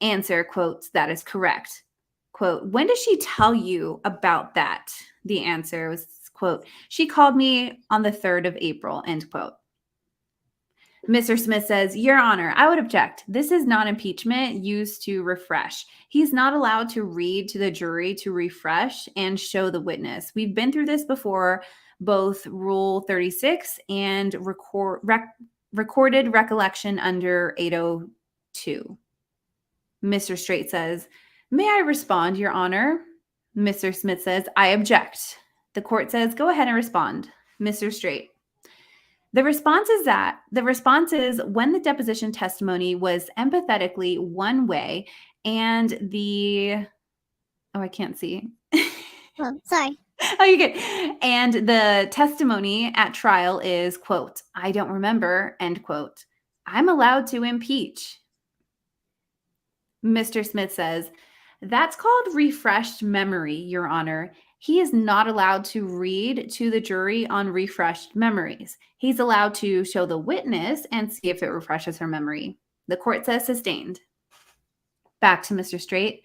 Answer, quote, that is correct. Quote, when did she tell you about that? The answer was, quote, she called me on the 3rd of April, end quote. Mr. Smith says, Your Honor, I would object. This is not impeachment used to refresh. He's not allowed to read to the jury to refresh and show the witness. We've been through this before, both Rule 36 and recorded recollection under 802. Mr. Straight says, may I respond, Your Honor? Mr. Smith says, I object. The court says, go ahead and respond. Mr. Straight. The response is when the deposition testimony was empathetically one way and I can't see. Oh, sorry. Oh, you get. And the testimony at trial is, quote, I don't remember, end quote. I'm allowed to impeach. Mr. Smith says, that's called refreshed memory, Your Honor. He is not allowed to read to the jury on refreshed memories. He's allowed to show the witness and see if it refreshes her memory. The court says sustained. Back to Mr. Straight.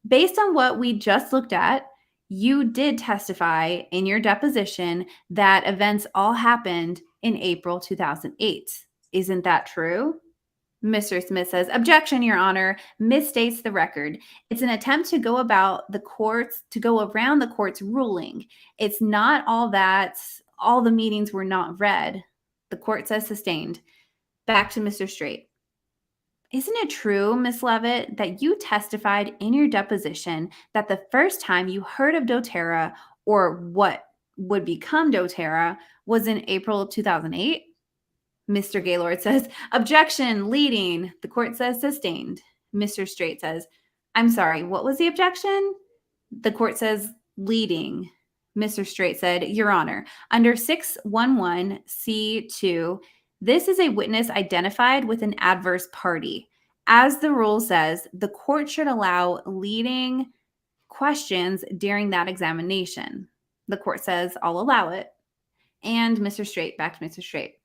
Based on what we just looked at, you did testify in your deposition that events all happened in April 2008. Isn't that true? Mr. Smith says, objection, Your Honor, misstates the record. It's an attempt to go around the court's ruling. It's not all that all the meetings were not read. The court says sustained. Back to Mr. Straight. Isn't it true, Miss Levitt, that you testified in your deposition that the first time you heard of doTERRA, or what would become doTERRA, was in April of 2008? Mr. Gaylord says, objection, leading. The court says sustained. Mr. Straight says, I'm sorry, what was the objection? The court says leading. Mr. Straight said, Your Honor, under 611C2, this is a witness identified with an adverse party. As the rule says, the court should allow leading questions during that examination. The court says, I'll allow it. And Mr. Straight, back to Mr. Straight.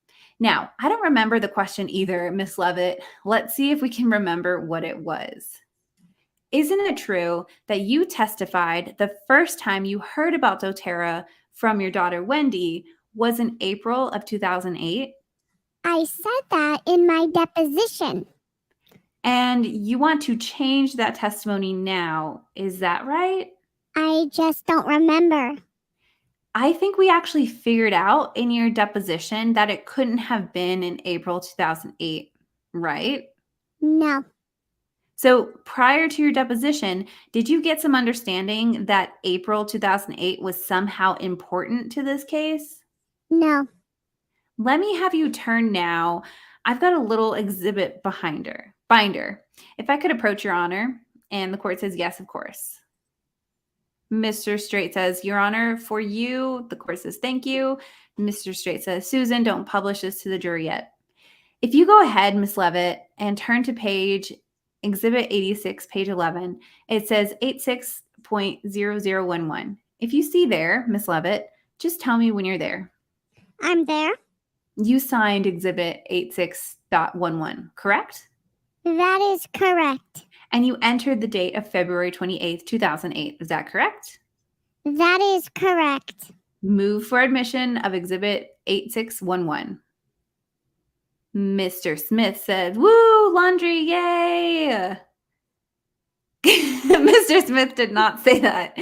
Now, I don't remember the question either, Miss Levitt. Let's see if we can remember what it was. Isn't it true that you testified the first time you heard about doTERRA from your daughter Wendy was in April of 2008? I said that in my deposition. And you want to change that testimony now, is that right? I just don't remember. I think we actually figured out in your deposition that it couldn't have been in April 2008, right? No. So prior to your deposition, did you get some understanding that April 2008 was somehow important to this case? No. Let me have you turn now. I've got a little exhibit binder. If I could approach, Your Honor, and the court says, yes, of course. Mr. Straight says, Your Honor, for you. The court says, thank you. Mr. Straight says, Susan, don't publish this to the jury yet. If you go ahead, Miss Levitt, and turn to page Exhibit 86, page 11, it says 86.0011. If you see there, Miss Levitt, just tell me when you're there. I'm there. You signed Exhibit 86.11, correct? That is correct. And you entered the date of February 28th, 2008. Is that correct? That is correct. Move for admission of Exhibit 8611. Mr. Smith said, woo, laundry, yay. Mr. Smith did not say that.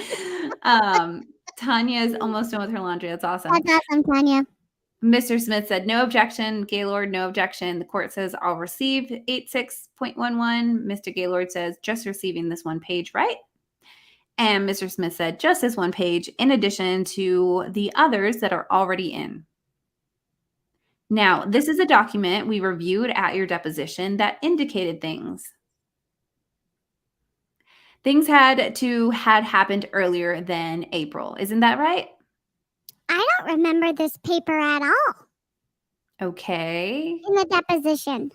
Tanya is almost done with her laundry. That's awesome. That's awesome, Tanya. Mr. Smith said, no objection. Gaylord, no objection. The court says, I'll receive 86.11. Mr. Gaylord says, just receiving this one page, right? And Mr. Smith said, just this one page, in addition to the others that are already in. Now, this is a document we reviewed at your deposition that indicated things. Things had happened earlier than April. Isn't that right? I don't remember this paper at all. Okay. In the deposition.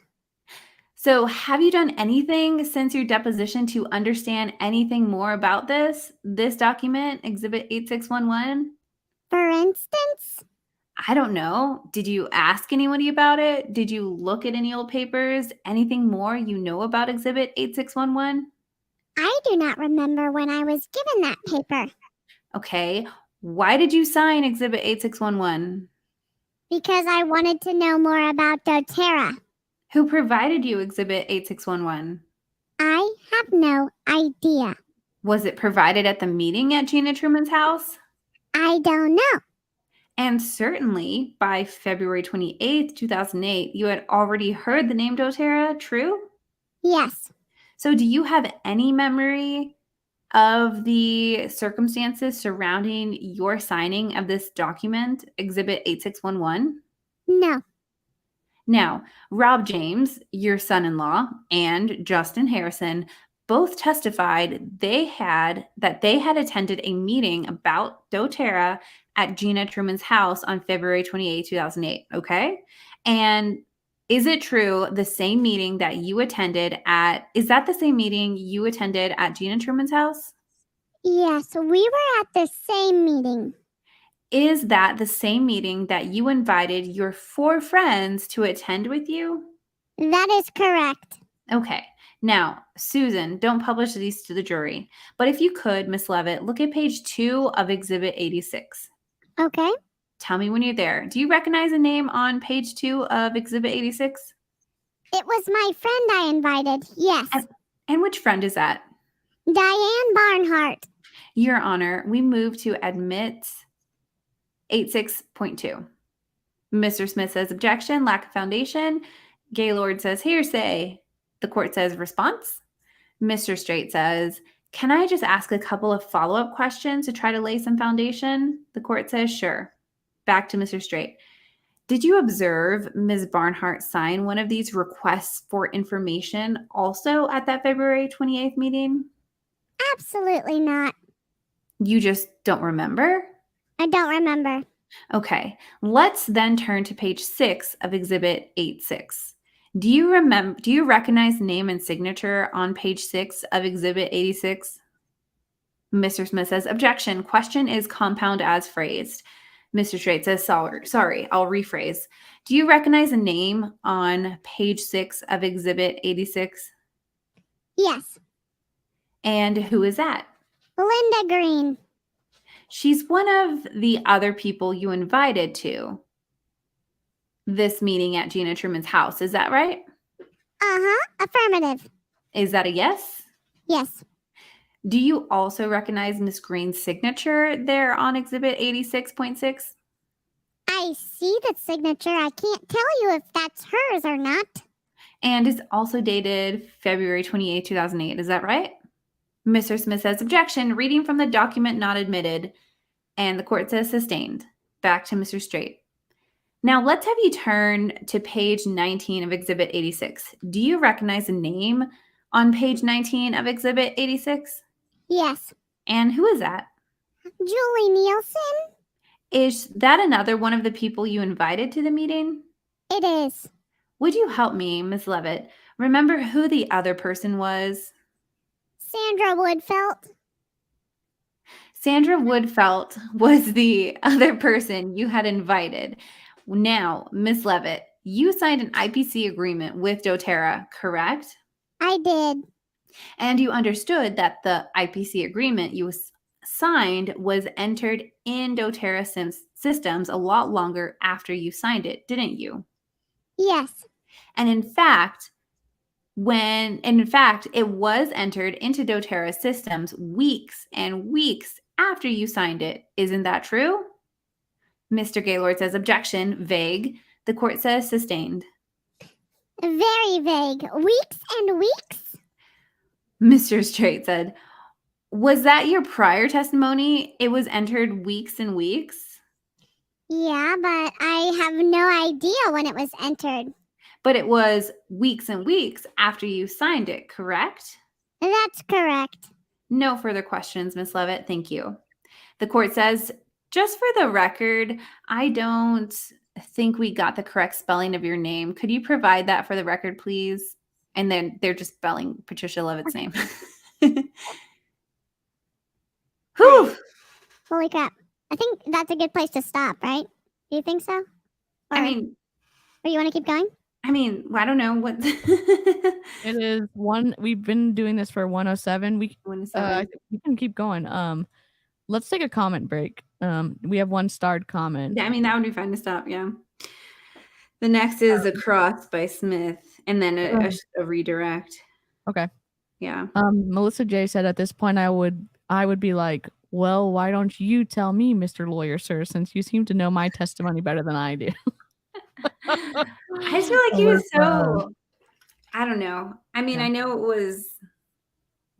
So have you done anything since your deposition to understand anything more about this document, Exhibit 8611? For instance? I don't know. Did you ask anybody about it? Did you look at any old papers? Anything more you know about Exhibit 8611? I do not remember when I was given that paper. Okay. Why did you sign Exhibit 8611? Because I wanted to know more about doTERRA. Who provided you Exhibit 8611? I have no idea. Was it provided at the meeting at Gina Truman's house? I don't know. And certainly by February 28th, 2008, you had already heard the name doTERRA, true? Yes. So do you have any memory of the circumstances surrounding your signing of this document, Exhibit 8611? No. Now, Rob James, your son-in-law, and Justin Harrison both testified that they had attended a meeting about doTERRA at Gina Truman's house on February 28, 2008, okay? And is it true the same meeting that you attended is that the same meeting you attended at Gina Truman's house? Yes, we were at the same meeting. Is that the same meeting that you invited your 4 friends to attend with you? That is correct. Okay. Now, Susan, don't publish these to the jury. But if you could, Miss Levitt, look at page 2 of Exhibit 86. Okay. Tell me when you're there. Do you recognize a name on page 2 of Exhibit 86? It was my friend I invited, yes. And which friend is that? Diane Barnhart. Your Honor, we move to admit 86.2. Mr. Smith says objection, lack of foundation. Gaylord says hearsay. The court says response. Mr. Straight says, can I just ask a couple of follow-up questions to try to lay some foundation? The court says, sure. Back to Mr. Straight. Did you observe Ms. Barnhart sign one of these requests for information also at that February 28th meeting? Absolutely not. You just don't remember? I don't remember. Okay, let's then turn to page 6 of Exhibit 86. Do you recognize name and signature on page 6 of Exhibit 86? Mr. Smith says, objection. Question is compound as phrased. Mr. Straight says, sorry, I'll rephrase. Do you recognize a name on page 6 of Exhibit 86? Yes. And who is that? Linda Green. She's one of the other people you invited to this meeting at Gina Truman's house. Is that right? Uh-huh. Affirmative. Is that a yes? Yes. Do you also recognize Miss Green's signature there on Exhibit 86.6? I see the signature. I can't tell you if that's hers or not. And it's also dated February 28, 2008. Is that right? Mr. Smith says, objection, reading from the document not admitted. And the court says sustained. Back to Mr. Straight. Now let's have you turn to page 19 of Exhibit 86. Do you recognize a name on page 19 of Exhibit 86? Yes. And who is that? Julie Nielsen? Is that another one of the people you invited to the meeting? It is. Would you help me, Ms. Levitt, remember who the other person was? Sandra Woodfelt. Sandra Woodfelt was the other person you had invited. Now, Ms. Levitt, you signed an IPC agreement with doTERRA, correct? I did. And you understood that the IPC agreement you signed was entered in doTERRA systems a lot longer after you signed it, didn't you? Yes. And in fact, it was entered into doTERRA systems weeks and weeks after you signed it. Isn't that true? Mr. Gaylord says objection, vague. The court says sustained. Very vague. Weeks and weeks? Mr. Straight said, was that your prior testimony? It was entered weeks and weeks? Yeah, but I have no idea when it was entered. But it was weeks and weeks after you signed it, correct? That's correct. No further questions, Ms. Levitt. Thank you. The court says, just for the record, I don't think we got the correct spelling of your name. Could you provide that for the record, please? And then they're just spelling Patricia Levitt's name. Whew. Holy crap. I think that's a good place to stop, right? Do you think so? Or you want to keep going? I don't know what. It is one. We've been doing this for 107. We can keep going. Let's take a comment break. We have one starred comment. That would be fine to stop. Yeah. The next is a cross by Smith, and then a redirect. Okay. Yeah. Melissa J said at this point I would be like, well, why don't you tell me, Mr. Lawyer, sir, since you seem to know my testimony better than I do. I feel like he was so, I don't know. I know it was,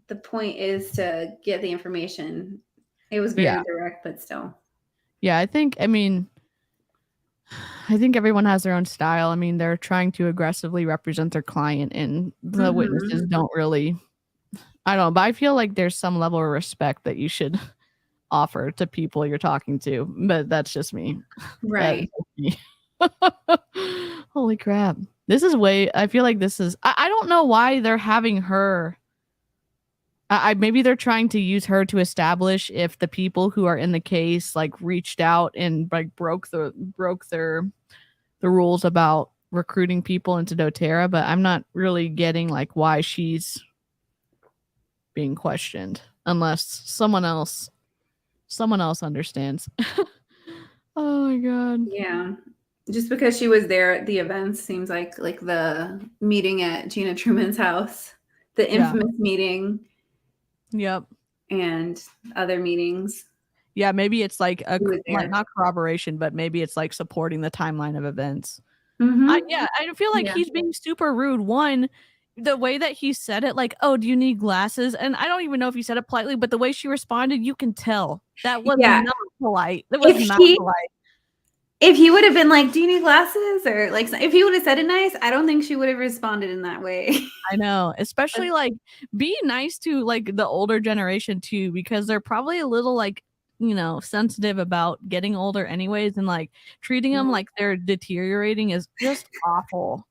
the point is to get the information. It was very direct, but still. Yeah, I think everyone has their own style. They're trying to aggressively represent their client, and the witnesses don't really, I don't know, but I feel like there's some level of respect that you should offer to people you're talking to, but that's just me. Right. Holy crap. I feel like this is, I don't know why they're having her. Maybe they're trying to use her to establish if the people who are in the case reached out and broke the rules about recruiting people into doTERRA, but I'm not really getting why she's being questioned unless someone else understands. Oh my god. Yeah. Just because she was there at the events seems like the meeting at Gina Truman's house, the infamous meeting. Yep. And other meetings. Yeah, maybe it's not corroboration, but maybe it's supporting the timeline of events. Mm-hmm. I feel like he's being super rude. One, the way that he said it, like, "Oh, do you need glasses?" And I don't even know if he said it politely, but the way she responded, you can tell that was Yeah. not polite. That was not polite. If he would have been like, "Do you need glasses?" or like, if he would have said it nice, I don't think she would have responded in that way. I know, especially like be nice to like the older generation too, because they're probably a little like, you know, sensitive about getting older anyways, and like treating them like they're deteriorating is just awful.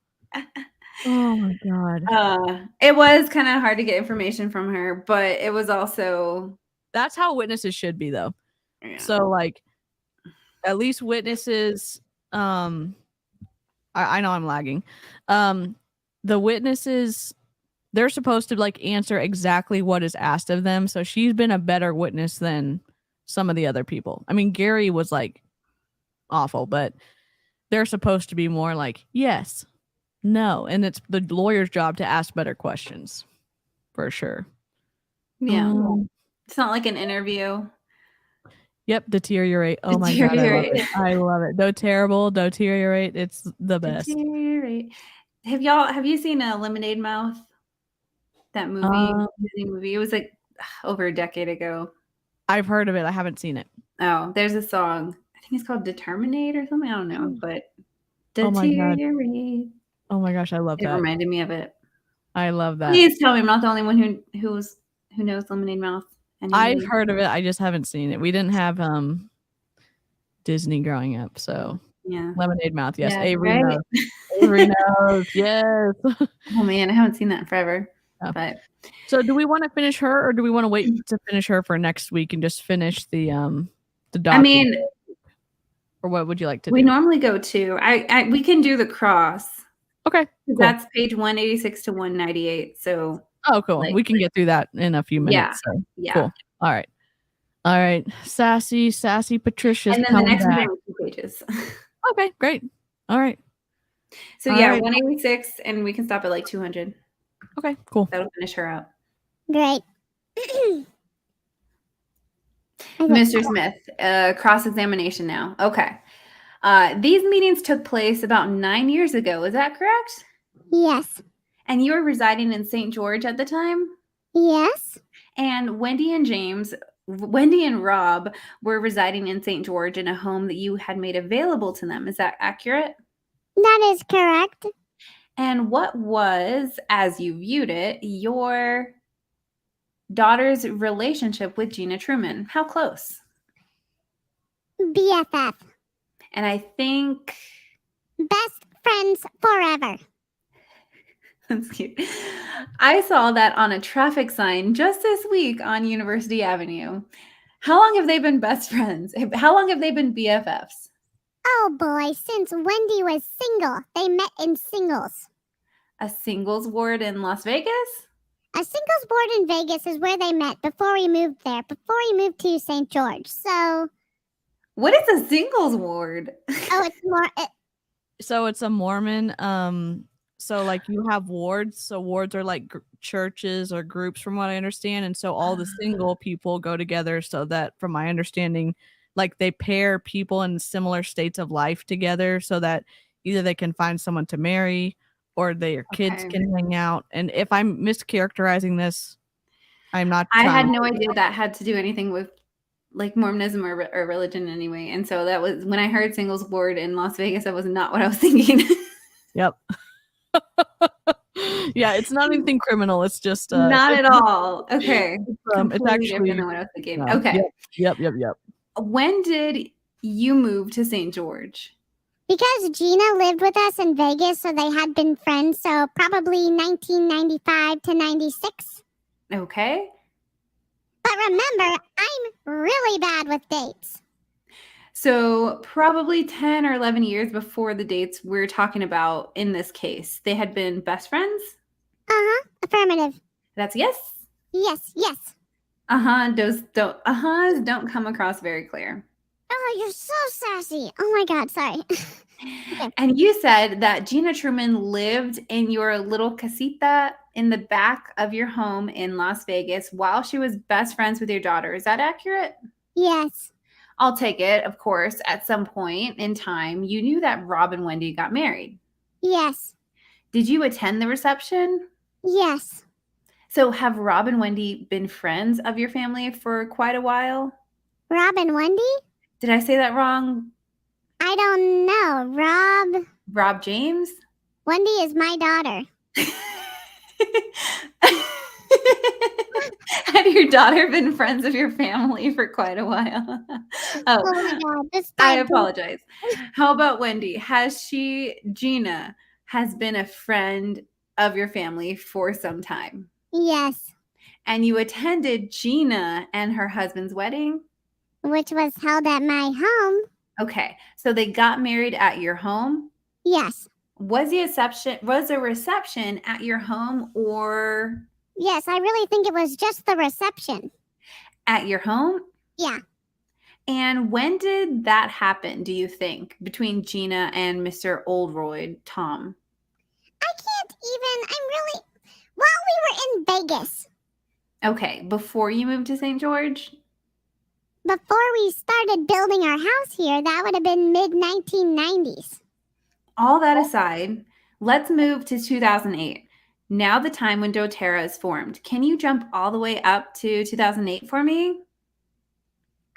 Oh my god. It was kind of hard to get information from her, but it was also that's how witnesses should be though. Yeah. So like at least witnesses, I know I'm lagging. The witnesses, they're supposed to like answer exactly what is asked of them. So she's been a better witness than some of the other people. I mean, Gary was like awful, but they're supposed to be more like, yes, no. And it's the lawyer's job to ask better questions for sure. Yeah. It's not like an interview. Yep, deteriorate. Oh my god, I love it. Deteriorate. It's the best. Deteriorate. Have you seen Lemonade Mouth? That movie, Disney movie. It was like over a decade ago. I've heard of it. I haven't seen it. Oh, there's a song. I think it's called Determinate or something. I don't know, but Deteriorate. Oh my gosh, I love that. It reminded me of it. I love that. Please tell me I'm not the only one who knows Lemonade Mouth. I've heard of it. I just haven't seen it. We didn't have Disney growing up, so yeah. Lemonade Mouth, yes. Yeah, Avery knows. Avery knows, yes. Oh man, I haven't seen that in forever. Yeah. But so, do we want to finish her, or do we want to wait to finish her for next week and just finish the document? I mean, or what would you like to do? We normally go to. We can do the cross. Okay, cool. That's page 186 to 198. So. Oh, cool. Like, we can get through that in a few minutes. Yeah. So. Yeah. Cool. All right. Sassy Patricia. And then the next one 2 pages. Okay, great. All right. So yeah, 186, and we can stop at like 200. Okay, cool. That'll finish her out. Great. Mr. Smith, cross-examination now. Okay. These meetings took place about 9 years ago. Is that correct? Yes. And you were residing in St. George at the time? Yes. And Wendy and Rob were residing in St. George in a home that you had made available to them. Is that accurate? That is correct. And what was, as you viewed it, your daughter's relationship with Gina Truman? How close? BFF. And I think... best friends forever. That's cute. I saw that on a traffic sign just this week on University Avenue. How long have they been best friends? How long have they been BFFs? Oh boy, since Wendy was single. They met in singles. A singles ward in Las Vegas? A singles ward in Vegas is where they met before we moved there, before we moved to St. George. So... what is a singles ward? Oh, it's more... So it's a Mormon... So like you have wards. So wards are like churches or groups from what I understand. And so all the single people go together so that, from my understanding, like they pair people in similar states of life together so that either they can find someone to marry or their kids can hang out. And if I'm mischaracterizing this, I'm not. I had no idea that had to do anything with like Mormonism or religion anyway. And so that was when I heard singles ward in Las Vegas, that was not what I was thinking. Yep. Yeah, it's not anything criminal. It's just not at all. Okay, it's actually different than what I was thinking. Okay. Yep. When did you move to St. George? Because Gina lived with us in Vegas, so they had been friends. So probably 1995 to 96. Okay. But remember, I'm really bad with dates. So probably 10 or 11 years before the dates we're talking about in this case, they had been best friends? Uh-huh. Affirmative. That's yes? Yes. Those don't come across very clear. Oh, you're so sassy. Oh my God, sorry. Okay. And you said that Gina Truman lived in your little casita in the back of your home in Las Vegas while she was best friends with your daughter. Is that accurate? Yes. I'll take it, of course, at some point in time, you knew that Rob and Wendy got married. Yes. Did you attend the reception? Yes. So have Rob and Wendy been friends of your family for quite a while? Rob and Wendy? Did I say that wrong? I don't know. Rob James? Wendy is my daughter. Had your daughter been friends of your family for quite a while? Oh my God. This I guy- apologize. How about Wendy? Gina has been a friend of your family for some time. Yes. And you attended Gina and her husband's wedding? Which was held at my home. Okay. So they got married at your home? Yes. Was a reception at your home or Yes, I really think it was just the reception. at your home? Yeah. And when did that happen, do you think, between Gina and Mr. Oldroyd, Tom? I can't even, while we were in Vegas, Okay, before you moved to St. George? before we started building our house here, that would have been mid-1990s. All that aside, let's move to 2008. Now the time when doTERRA is formed. Can you jump all the way up to 2008 for me?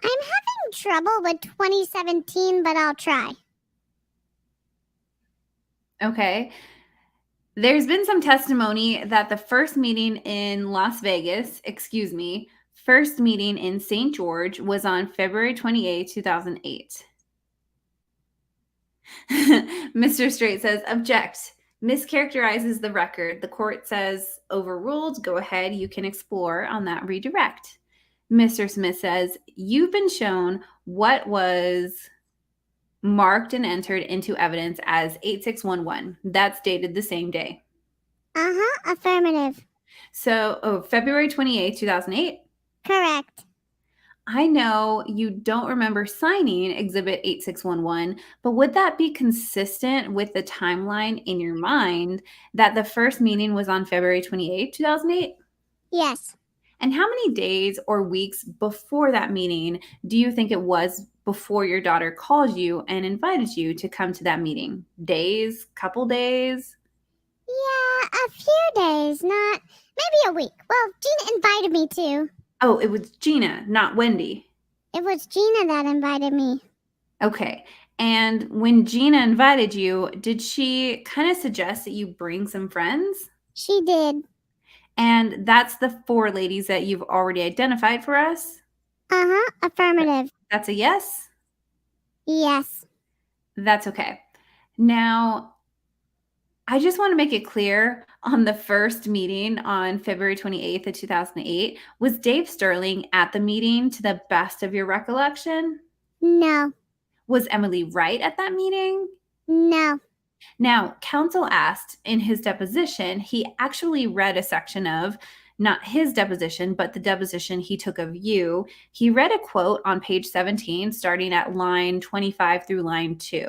I'm having trouble with 2017, but I'll try. Okay. There's been some testimony that the first meeting in first meeting in St. George was on February 28, 2008. Mr. Straight says, object. Mischaracterizes the record. The court says, overruled. Go ahead. You can explore on that redirect. Mr. Smith says, you've been shown what was marked and entered into evidence as 8611. That's dated the same day. Affirmative. So, February 28, 2008? Correct. I know you don't remember signing Exhibit 8611, but would that be consistent with the timeline in your mind that the first meeting was on February 28, 2008? Yes. And how many days or weeks before that meeting do you think it was before your daughter called you and invited you to come to that meeting? Days? Couple days? Yeah, a few days, not maybe a week. Well, Gina invited me to. Oh, it was Gina, not Wendy. It was Gina that invited me. Okay. And when Gina invited you, did she kind of suggest that you bring some friends? She did. And that's the 4 ladies that you've already identified for us? Affirmative. That's a yes? Yes. That's okay. Now, I just want to make it clear on the first meeting on February 28th of 2008, was Dave Sterling at the meeting to the best of your recollection? No. Was Emily Wright at that meeting? No. Now, counsel asked in his deposition, he actually read a section of, not his deposition, but the deposition he took of you. He read a quote on page 17, starting at line 25 through line 2.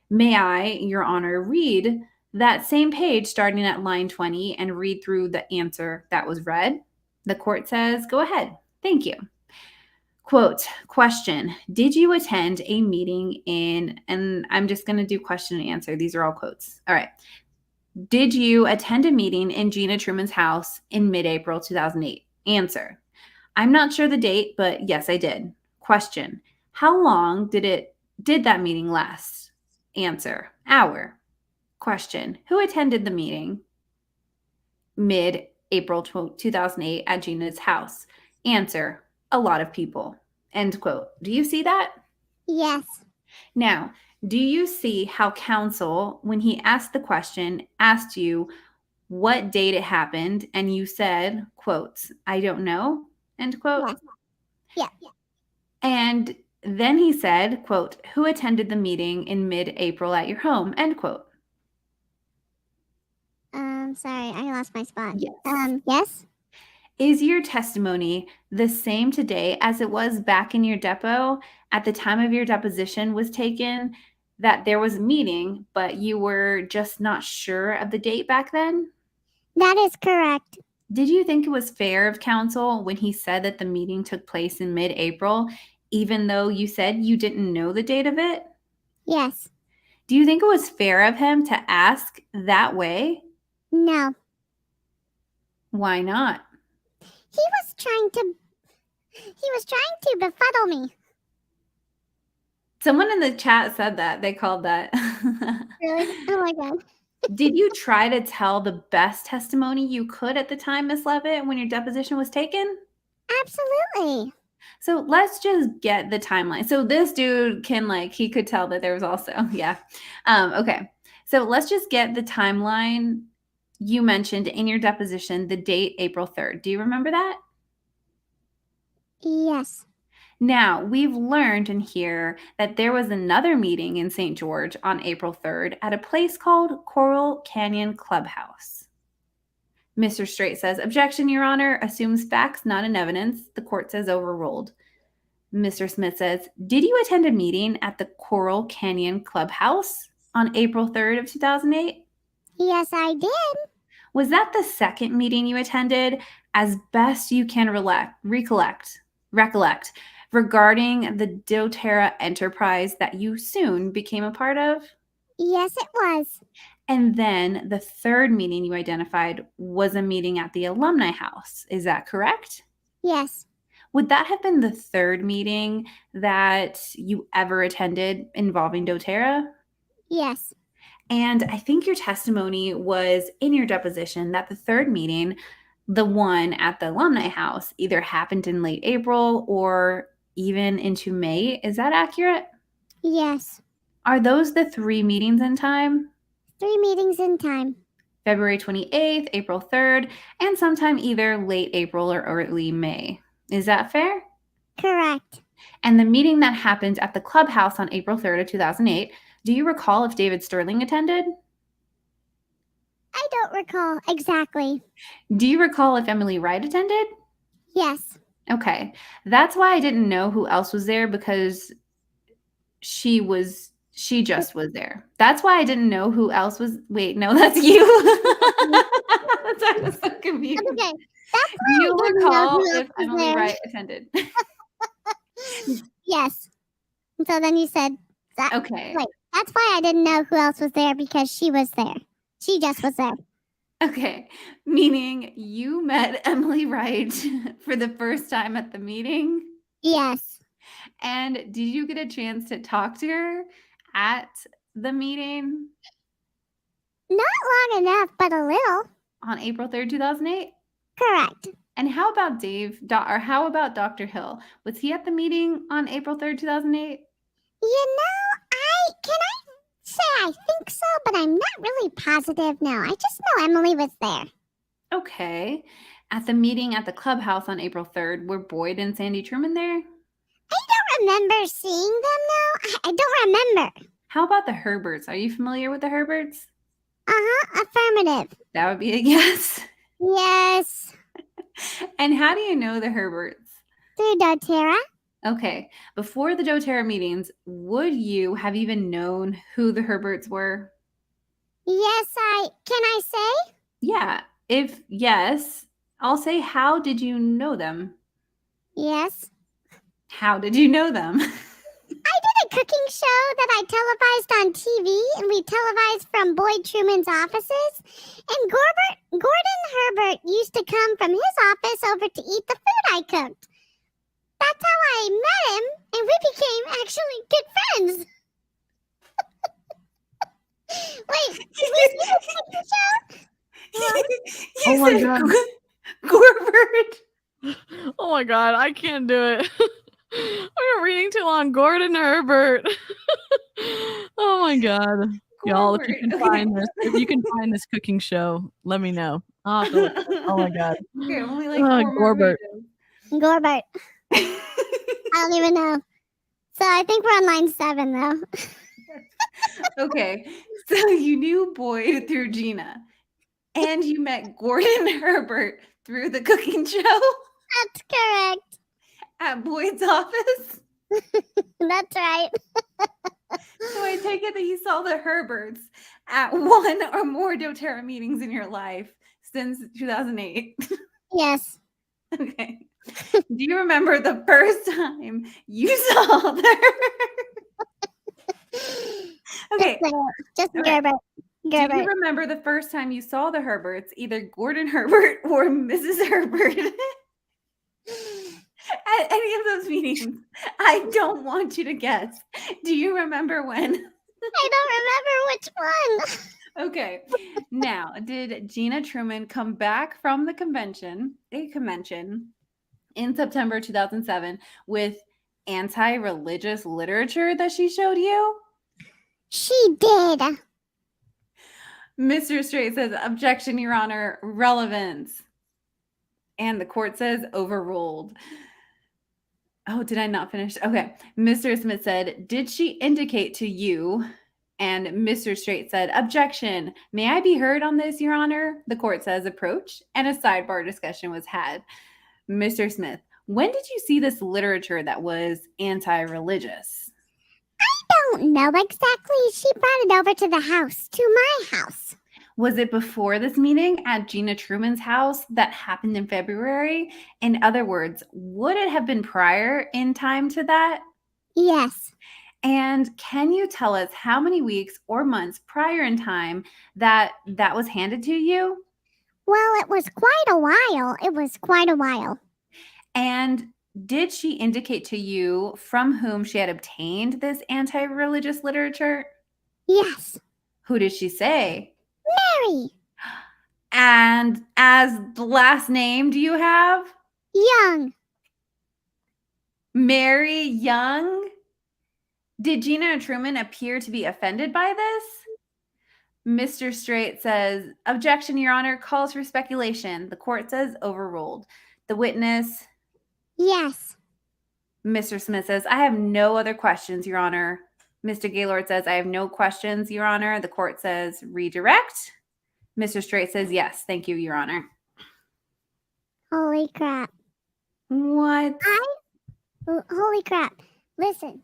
May I, Your Honor, read that same page starting at line 20 and read through the answer that was read? The court says, go ahead. Thank you. Quote, question, did you attend a meeting and I'm just going to do question and answer. These are all quotes. All right. Did you attend a meeting in Gina Truman's house in mid-April 2008? Answer, I'm not sure the date, but yes, I did. Question, how long did that meeting last? Answer, hour. Question, who attended the meeting? Mid-April 2008 at Gina's house. Answer, a lot of people. End quote. Do you see that? Yes. Now, do you see how counsel, when he asked the question, asked you what date it happened, and you said, quotes, I don't know, end quote? Yes. Yeah. And then he said, quote, who attended the meeting in mid-April at your home, end quote? Sorry, I lost my spot. Yes. Yes. Is your testimony the same today as it was back in your depot at the time of your deposition was taken, that there was a meeting, but you were just not sure of the date back then? That is correct. Did you think it was fair of counsel when he said that the meeting took place in mid-April, even though you said you didn't know the date of it? Yes. Do you think it was fair of him to ask that way? No. Why not? He was trying to befuddle me. Someone in the chat said that. They called that. Really? Oh my God. Did you try to tell the best testimony you could at the time, Miss Levitt, when your deposition was taken? Absolutely. So let's just get the timeline. So this dude he could tell that there was also, yeah. Okay. So let's just get the timeline. You mentioned in your deposition the date April 3rd. Do you remember that? Yes. Now, we've learned in here that there was another meeting in St. George on April 3rd at a place called Coral Canyon Clubhouse. Mr. Straight says, objection, Your Honor, assumes facts not in evidence. The court says overruled. Mr. Smith says, did you attend a meeting at the Coral Canyon Clubhouse on April 3rd of 2008? Yes, I did. Was that the second meeting you attended, as best you can recollect, regarding the DOTERRA enterprise that you soon became a part of? Yes, it was. And then the third meeting you identified was a meeting at the alumni house. Is that correct? Yes. Would that have been the third meeting that you ever attended involving DOTERRA? Yes. And I think your testimony was in your deposition that the third meeting, the one at the alumni house, either happened in late April or even into May. Is that accurate? Yes. Are those the 3 meetings in time? 3 meetings in time. February 28th, April 3rd, and sometime either late April or early May. Is that fair? Correct. And the meeting that happened at the clubhouse on April 3rd of 2008, do you recall if David Sterling attended? I don't recall exactly. Do you recall if Emily Wright attended? Yes. Okay. That's why I didn't know who else was there, because she just was there. That's why I didn't know who else was. Wait, no, that's you. I was so confused. Okay. That's why Do you I didn't know recall who else if was Emily there. Wright attended? Yes. And so then you said that. Okay. Wait, that's why I didn't know who else was there, because she was there. She just was there. Okay. Meaning you met Emily Wright for the first time at the meeting? Yes. And did you get a chance to talk to her at the meeting? Not long enough, but a little. On April 3rd, 2008? Correct. And how about how about Dr. Hill? Was he at the meeting on April 3rd, 2008? Can I say I think so, but I'm not really positive now. I just know Emily was there. Okay. At the meeting at the clubhouse on April 3rd, were Boyd and Sandy Truman there? I don't remember seeing them now. I don't remember. How about the Herberts? Are you familiar with the Herberts? Uh-huh. Affirmative. That would be a yes. Yes. And how do you know the Herberts? Through DOTERRA. Okay. Before the DOTERRA meetings, would you have even known who the Herberts were? Yes, can I say? Yeah. If yes, I'll say, how did you know them? Yes. How did you know them? I did a cooking show that I televised on TV, and we televised from Boyd Truman's offices. And Gordon Herbert used to come from his office over to eat the food I cooked. That's how I met him, and we became actually good friends. Wait, did we see the cooking show? Oh my God. Gorbert. Oh my God, I can't do it. We're reading too long. Gordon Herbert. Oh my God. Y'all, if you can find this cooking show, let me know. Oh my God. Okay, only like 4 more Gorbert. Gorbert. I don't even know. So I think we're on line 7, though. Okay, so you knew Boyd through Gina, and you met Gordon Herbert through the cooking show That's correct. at Boyd's office. That's right. So I take it that you saw the Herberts at one or more DOTERRA meetings in your life since 2008. Yes. Okay. Do you remember the first time you saw the Herberts? Okay. Just Okay. Gerbert. Do you Gerbert. remember the first time you saw the Herberts, either Gordon Herbert or Mrs. Herbert? At any of those meetings? I don't want you to guess. Do you remember when? I don't remember which one. Okay. Now, did Gina Truman come back from a convention in September 2007 with anti-religious literature that she showed you? She did. Mr. Straight says, objection, Your Honor, relevance. And the court says, overruled. Oh, did I not finish? Okay. Mr. Smith said, did she indicate to you? And Mr. Straight said, objection. May I be heard on this, Your Honor? The court says, approach. And a sidebar discussion was had. Mr. Smith, when did you see this literature that was anti-religious? I don't know exactly. She brought it over to the house, to my house. Was it before this meeting at Gina Truman's house that happened in February? In other words, would it have been prior in time to that? Yes. And can you tell us how many weeks or months prior in time that was handed to you? Well, it was quite a while. And did she indicate to you from whom she had obtained this anti-religious literature? Yes. Who did she say? Mary. And as the last name do you have? Young. Mary Young? Did Gina Truman appear to be offended by this? Mr. Straight says, objection, Your Honor, calls for speculation. The court says overruled. The witness? Yes. Mr. Smith says, I have no other questions, Your Honor. Mr. Gaylord says, I have no questions, Your Honor. The court says redirect. Mr. Straight says, yes, thank you, Your Honor. Holy crap. What? Holy crap. Listen.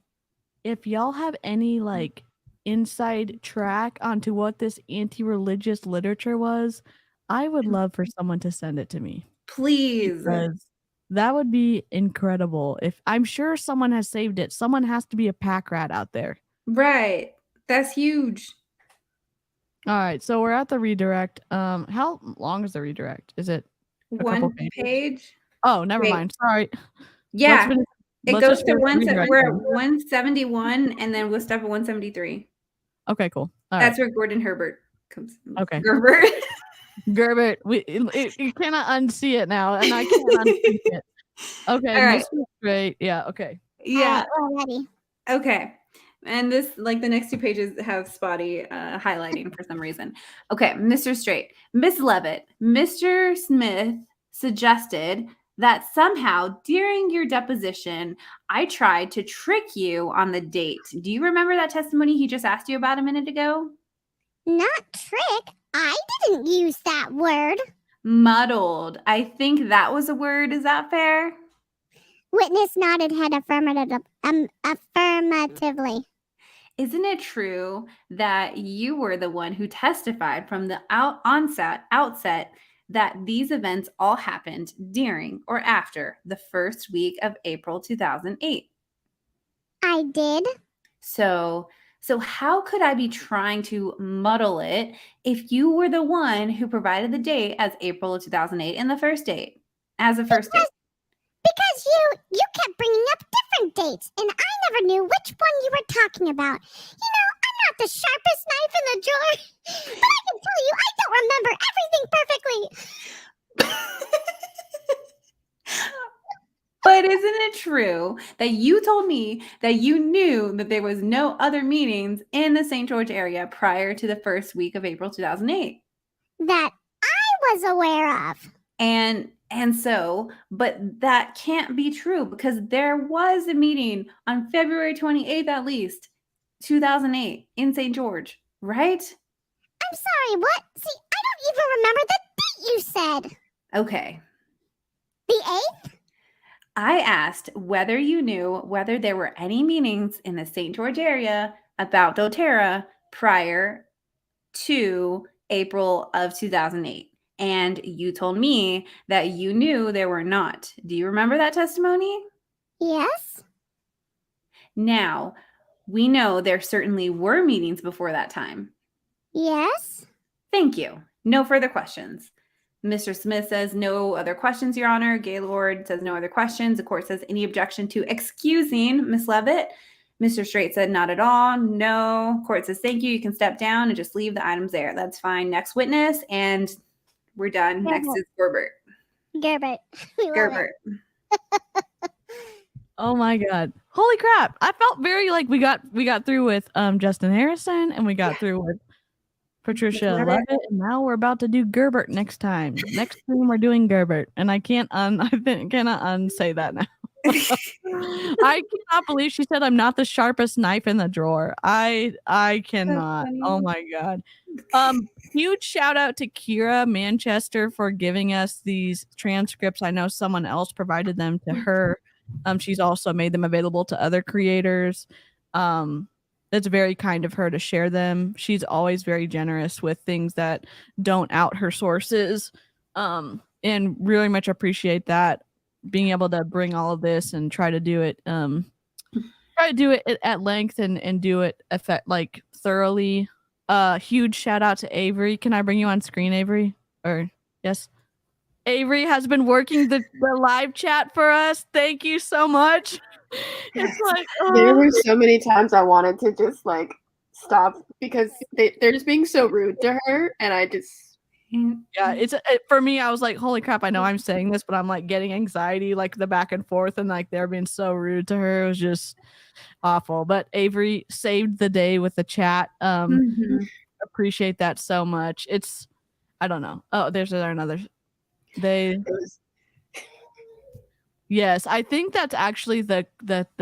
If y'all have any like inside track onto what this anti-religious literature was, I would love for someone to send it to me. Please. Because that would be incredible. If I'm sure someone has saved it. Someone has to be a pack rat out there. Right. That's huge. All right, so we're at the redirect. How long is the redirect? Is it a couple One pages? page? Oh, never Wait. mind. Sorry. Yeah. It let's goes just to finish the redirect we're at then. 171 and then we'll stop at 173. Okay, cool. All That's right. where Gordon Herbert comes. Okay. Gerbert. Gerbert, you cannot unsee it now, and I can't unsee it. Okay, All right. Mr. Straight. Yeah, okay. Yeah. Already. Okay. And this, like the next two pages have spotty highlighting for some reason. Okay, Mr. Straight. Miss Levitt, Mr. Smith suggested that somehow during your deposition, I tried to trick you on the date. Do you remember that testimony he just asked you about a minute ago? Not trick. I didn't use that word. Muddled. I think that was a word. Is that fair? Witness nodded head affirmatively. Isn't it true that you were the one who testified from the outset that these events all happened during or after the first week of April 2008? I did. So how could I be trying to muddle it if you were the one who provided the date as April of 2008 and the first date as a first date? Because you kept bringing up different dates, and I never knew which one you were talking about. You know, I'm not the sharpest knife in the drawer, but I can tell you I don't remember everything perfectly. But isn't it true that you told me that you knew that there was no other meetings in the St. George area prior to the first week of April 2008? That I was aware of. But that can't be true because there was a meeting on February 28th, at least, 2008 in St. George, right? I'm sorry, what? See, I don't even remember the date you said. Okay. The 8th? I asked whether you knew whether there were any meetings in the St. George area about DOTERRA prior to April of 2008. And you told me that you knew there were not. Do you remember that testimony? Yes. Now, we know there certainly were meetings before that time. Yes. Thank you. No further questions. Mr. Smith says no other questions, Your Honor. Gaylord says no other questions. The court says any objection to excusing Miss Levitt. Mr. Straight said not at all. No. Court says thank you. You can step down and just leave the items there. That's fine. Next witness, and we're done. Next is Gerbert. Gerbert. We love Gerbert. Oh my god. Holy crap. I felt very like we got through with Justin Harrison and we got through with Patricia Levitt, and now we're about to do Gerbert next time. Next time we're doing Gerbert, and I cannot unsay that now. I cannot believe she said I'm not the sharpest knife in the drawer. I cannot. Oh my god. Huge shout out to Kira Manchester for giving us these transcripts. I know someone else provided them to her. She's also made them available to other creators. It's very kind of her to share them. She's always very generous with things that don't out her sources. And really much appreciate that. Being able to bring all of this and try to do it at length and do it thoroughly. Huge shout out to Avery. Can I bring you on screen, Avery? Or yes? Avery has been working the live chat for us. Thank you so much. It's like there were so many times I wanted to just like stop because they're just being so rude to her, and I just for me. I was like, holy crap! I know I'm saying this, but I'm like getting anxiety, like the back and forth, and like they're being so rude to her. It was just awful. But Avery saved the day with the chat. Appreciate that so much. It's I don't know. Oh, there's another. Yes, I think that's actually the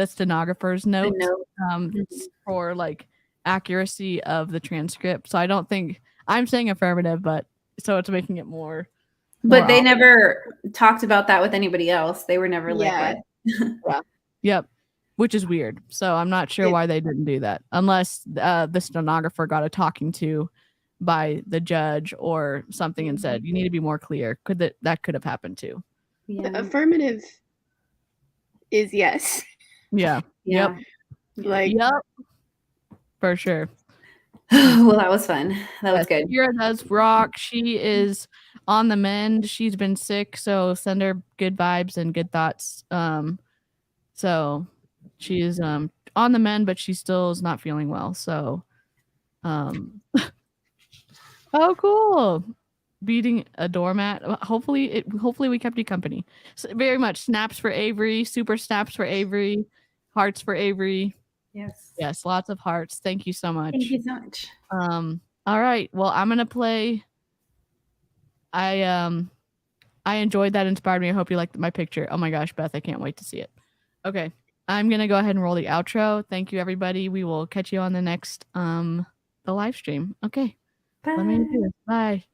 stenographer's note, for like accuracy of the transcript. So I don't think I'm saying affirmative, but so it's making it more. But they never talked about that with anybody else. They were never liquid. Yep, which is weird. So I'm not sure why they didn't do that, unless the stenographer got a talking to by the judge or something and said, "You need to be more clear." That could have happened too? The affirmative is yes. Yeah. Yep. Like yep. For sure. Well, that was fun. That was good. Kira does rock. She is on the mend. She's been sick, so send her good vibes and good thoughts. So she is on the mend, but she still is not feeling well. So oh cool. Beating a doormat. Hopefully we kept you company. So very much snaps for Avery, super snaps for Avery, hearts for Avery. Yes, lots of hearts. Thank you so much. Thank you so much. All right. Well, I'm gonna play. I enjoyed that. Inspired me. I hope you liked my picture. Oh my gosh, Beth, I can't wait to see it. Okay. I'm gonna go ahead and roll the outro. Thank you, everybody. We will catch you on the next the live stream. Okay. Bye. Let me do this. Bye.